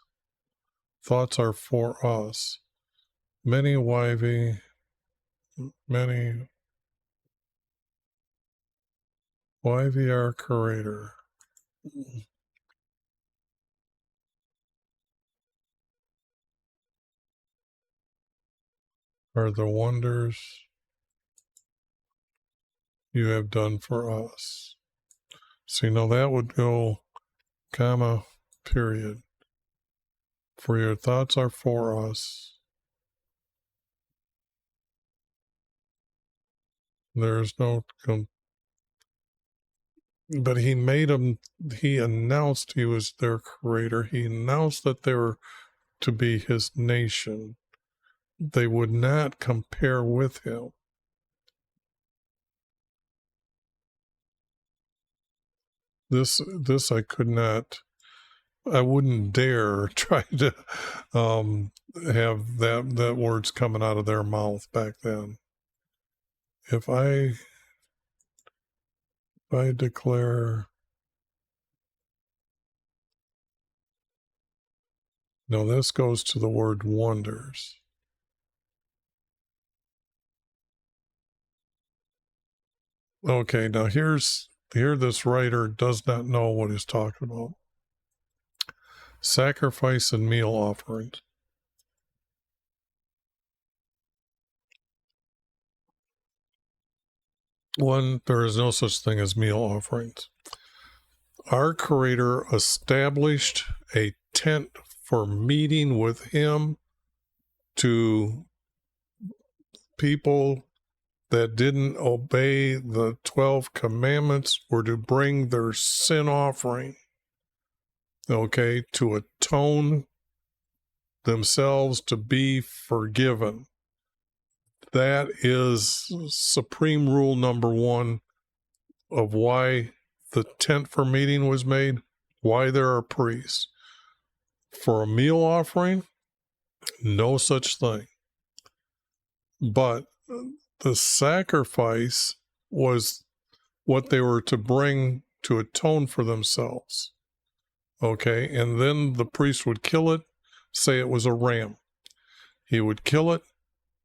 thoughts are for us. Many YV, many YVR curator. Are the wonders you have done for us. So, that would go, comma, period. For your thoughts are for us. There's no, but he made them, he announced he was their creator. He announced that they were to be his nation. They would not compare with him. This I could not, I wouldn't dare try to have that words coming out of their mouth back then. If I declare, no, this goes to the word wonders. Okay, now here this writer does not know what he's talking about. Sacrifice and meal offerings. One, there is no such thing as meal offerings. Our Creator established a tent for meeting with him to people that didn't obey the 12 commandments were to bring their sin offering, okay, to atone themselves, to be forgiven. That is supreme rule number one of why the tent for meeting was made, why there are priests. For a meal offering, no such thing. But the sacrifice was what they were to bring to atone for themselves. Okay, and then the priest would kill it, say it was a ram. He would kill it,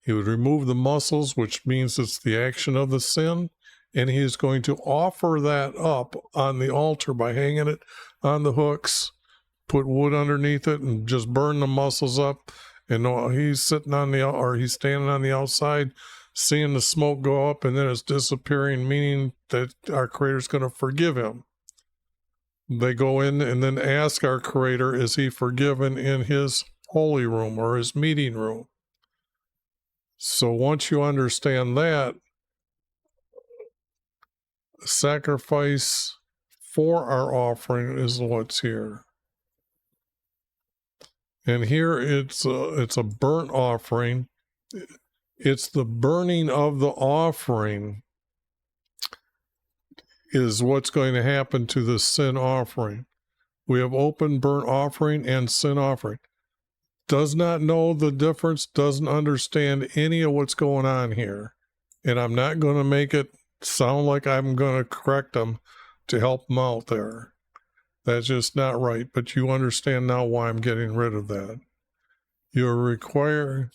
he would remove the muscles, which means it's the action of the sin, and he is going to offer that up on the altar by hanging it on the hooks, put wood underneath it, and just burn the muscles up. And he's sitting he's standing on the outside, seeing the smoke go up, and then it's disappearing, meaning that our Creator's going to forgive him. They go in and then ask our Creator, is he forgiven in his holy room or his meeting room? So once you understand that, sacrifice for our offering is what's here. And here it's a burnt offering. It's the burning of the offering is what's going to happen to the sin offering. We have open burnt offering and sin offering. Does not know the difference, doesn't understand any of what's going on here. And I'm not going to make it sound like I'm going to correct them to help them out there. That's just not right. But you understand now why I'm getting rid of that. You're required,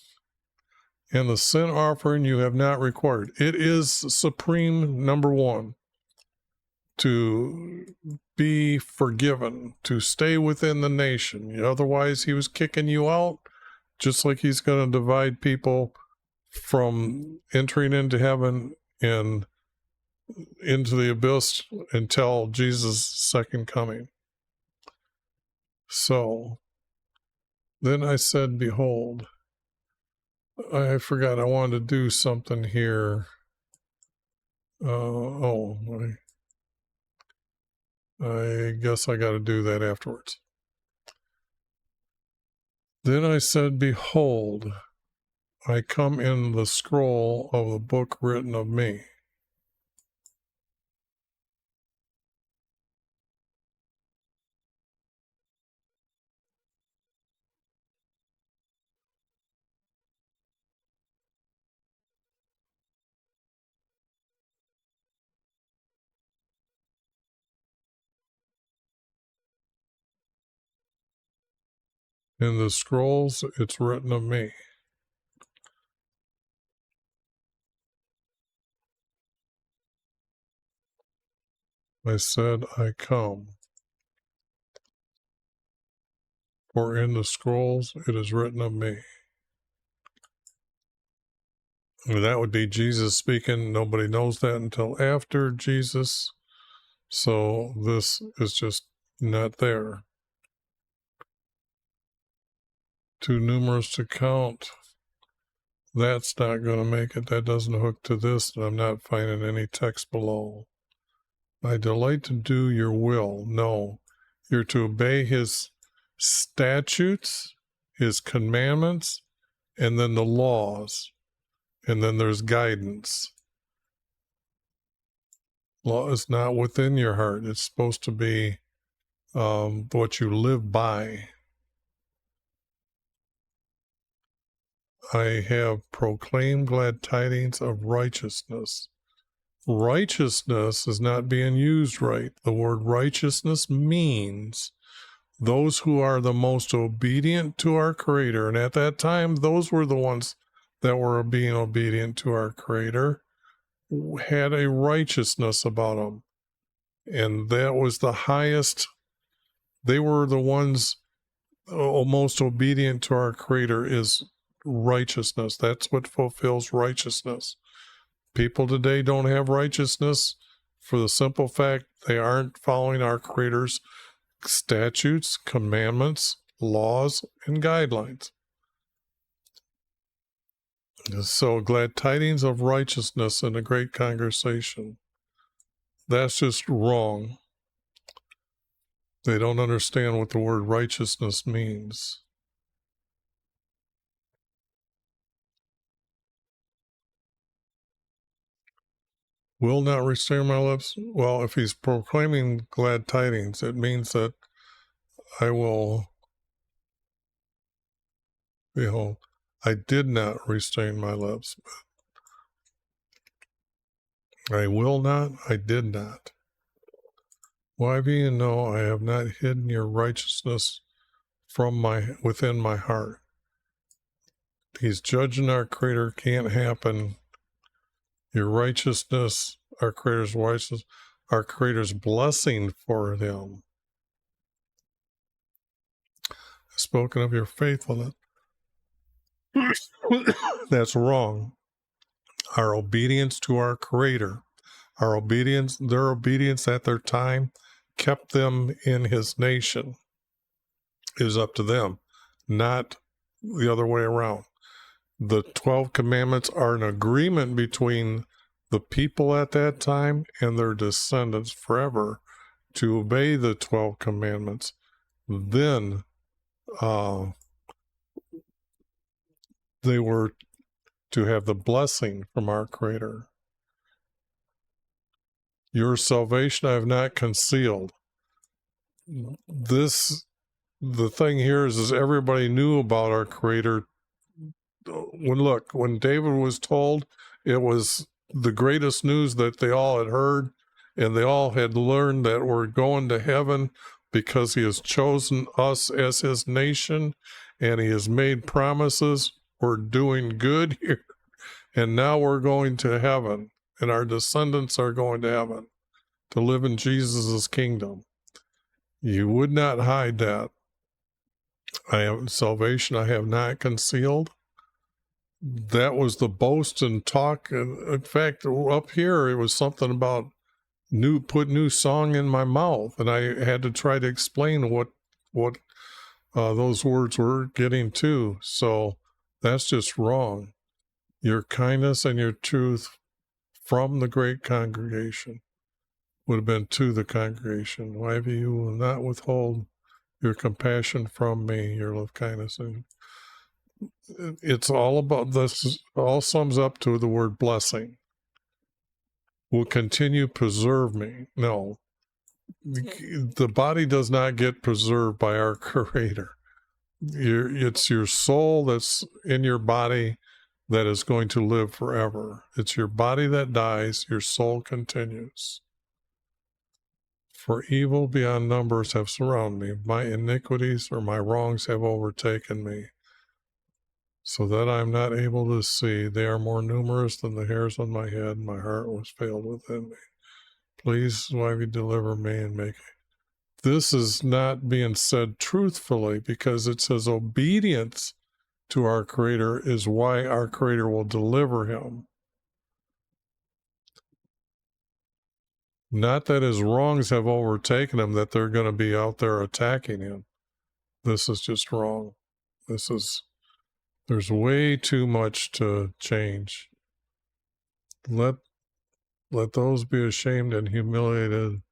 and the sin offering you have not required. It is supreme number one. To be forgiven, to stay within the nation. Otherwise, he was kicking you out, just like he's going to divide people from entering into heaven and into the abyss until Jesus' second coming. So then I said, behold, I forgot I wanted to do something here. I guess I got to do that afterwards. Then I said, behold, I come in the scroll of the book written of me. In the scrolls, it's written of me. I said, I come. For in the scrolls, it is written of me. And that would be Jesus speaking. Nobody knows that until after Jesus. So this is just not there. Too numerous to count. That's not going to make it. That doesn't hook to this. And I'm not finding any text below. I delight to do your will. No, you're to obey his statutes, his commandments, and then the laws. And then there's guidance. Law is not within your heart. It's supposed to be what you live by. I have proclaimed glad tidings of righteousness. Righteousness is not being used right. The word righteousness means those who are the most obedient to our Creator. And at that time, those were the ones that were being obedient to our Creator, had a righteousness about them. And that was the highest. They were the ones most obedient to our Creator is righteousness. That's what fulfills righteousness. People today don't have righteousness for the simple fact they aren't following our Creator's statutes, commandments, laws, and guidelines. So glad tidings of righteousness in a great conversation. That's just wrong. They don't understand what the word righteousness means. Will not restrain my lips. Well, if he's proclaiming glad tidings, it means that I will, behold, I did not restrain my lips. I will not, I did not. Why be you know I have not hidden your righteousness from within my heart. He's judging our Creator, can't happen. Your righteousness, our Creator's righteousness, our Creator's blessing for them. Spoken of your faithfulness. That's wrong. Our obedience to our Creator, their obedience at their time kept them in his nation. It was up to them, not the other way around. The 12 commandments are an agreement between the people at that time and their descendants forever to obey the 12 commandments. Then they were to have the blessing from our Creator. Your salvation I have not concealed. The thing here is everybody knew about our Creator. When David was told, it was the greatest news that they all had heard, and they all had learned that we're going to heaven because he has chosen us as his nation, and he has made promises. We're doing good here, and now we're going to heaven, and our descendants are going to heaven to live in Jesus' kingdom. You would not hide that. Salvation I have not concealed. That was the boast and talk. And in fact, up here, it was something about put new song in my mouth. And I had to try to explain what those words were getting to. So that's just wrong. Your kindness and your truth from the great congregation would have been to the congregation. Why have you will not withhold your compassion from me, your love kindness? And it's all about this, all sums up to the word blessing. Will continue preserve me. No, the body does not get preserved by our Creator. It's your soul that's in your body that is going to live forever. It's your body that dies, your soul continues. For evil beyond numbers have surrounded me. My iniquities or my wrongs have overtaken me, so that I am not able to see. They are more numerous than the hairs on my head. My heart was failed within me. Please, why you deliver me and make it. This is not being said truthfully, because it says obedience to our Creator is why our Creator will deliver him. Not that his wrongs have overtaken him, that they're going to be out there attacking him. This is just wrong. There's way too much to change. Let those be ashamed and humiliated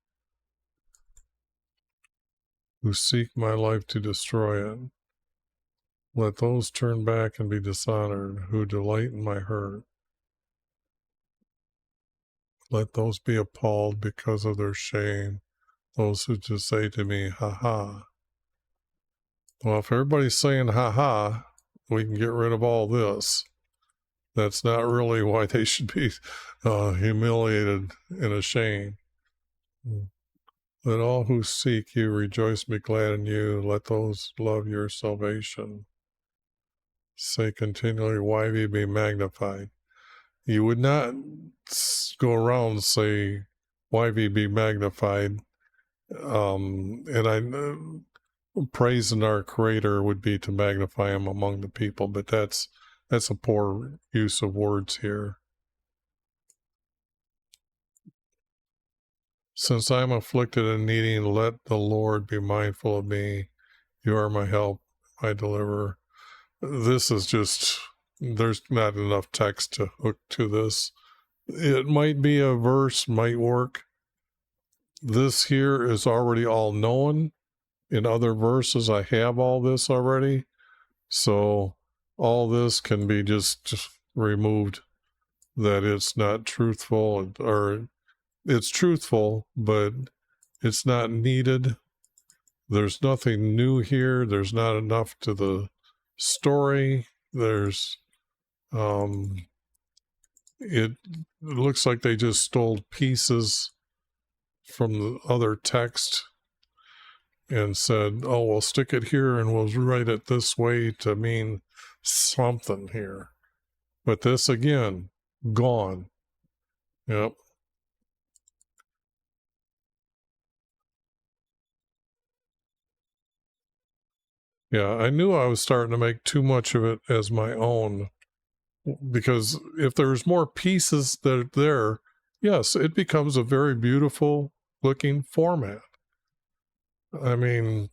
who seek my life to destroy it. Let those turn back and be dishonored who delight in my hurt. Let those be appalled because of their shame, those who just say to me, ha ha. Well, if everybody's saying ha ha, we can get rid of all this. That's not really why they should be humiliated and ashamed. Let all who seek you rejoice, be glad in you. Let those love your salvation say continually, why be magnified. You would not go around and say, why be magnified? Praising our Creator would be to magnify him among the people, but that's a poor use of words here. Since I am afflicted and needing, let the Lord be mindful of me. You are my help, my deliverer. This is just, there's not enough text to hook to this. It might be a verse, might work. This here is already all known. In other verses, I have all this already. So all this can be just removed, that it's not truthful, or it's truthful, but it's not needed. There's nothing new here. There's not enough to the story. There's, it looks like they just stole pieces from the other text and said, oh, we'll stick it here and we'll write it this way to mean something here. But this, again, gone. Yep. Yeah, I knew I was starting to make too much of it as my own, because if there's more pieces that are there, yes, it becomes a very beautiful looking format. I mean,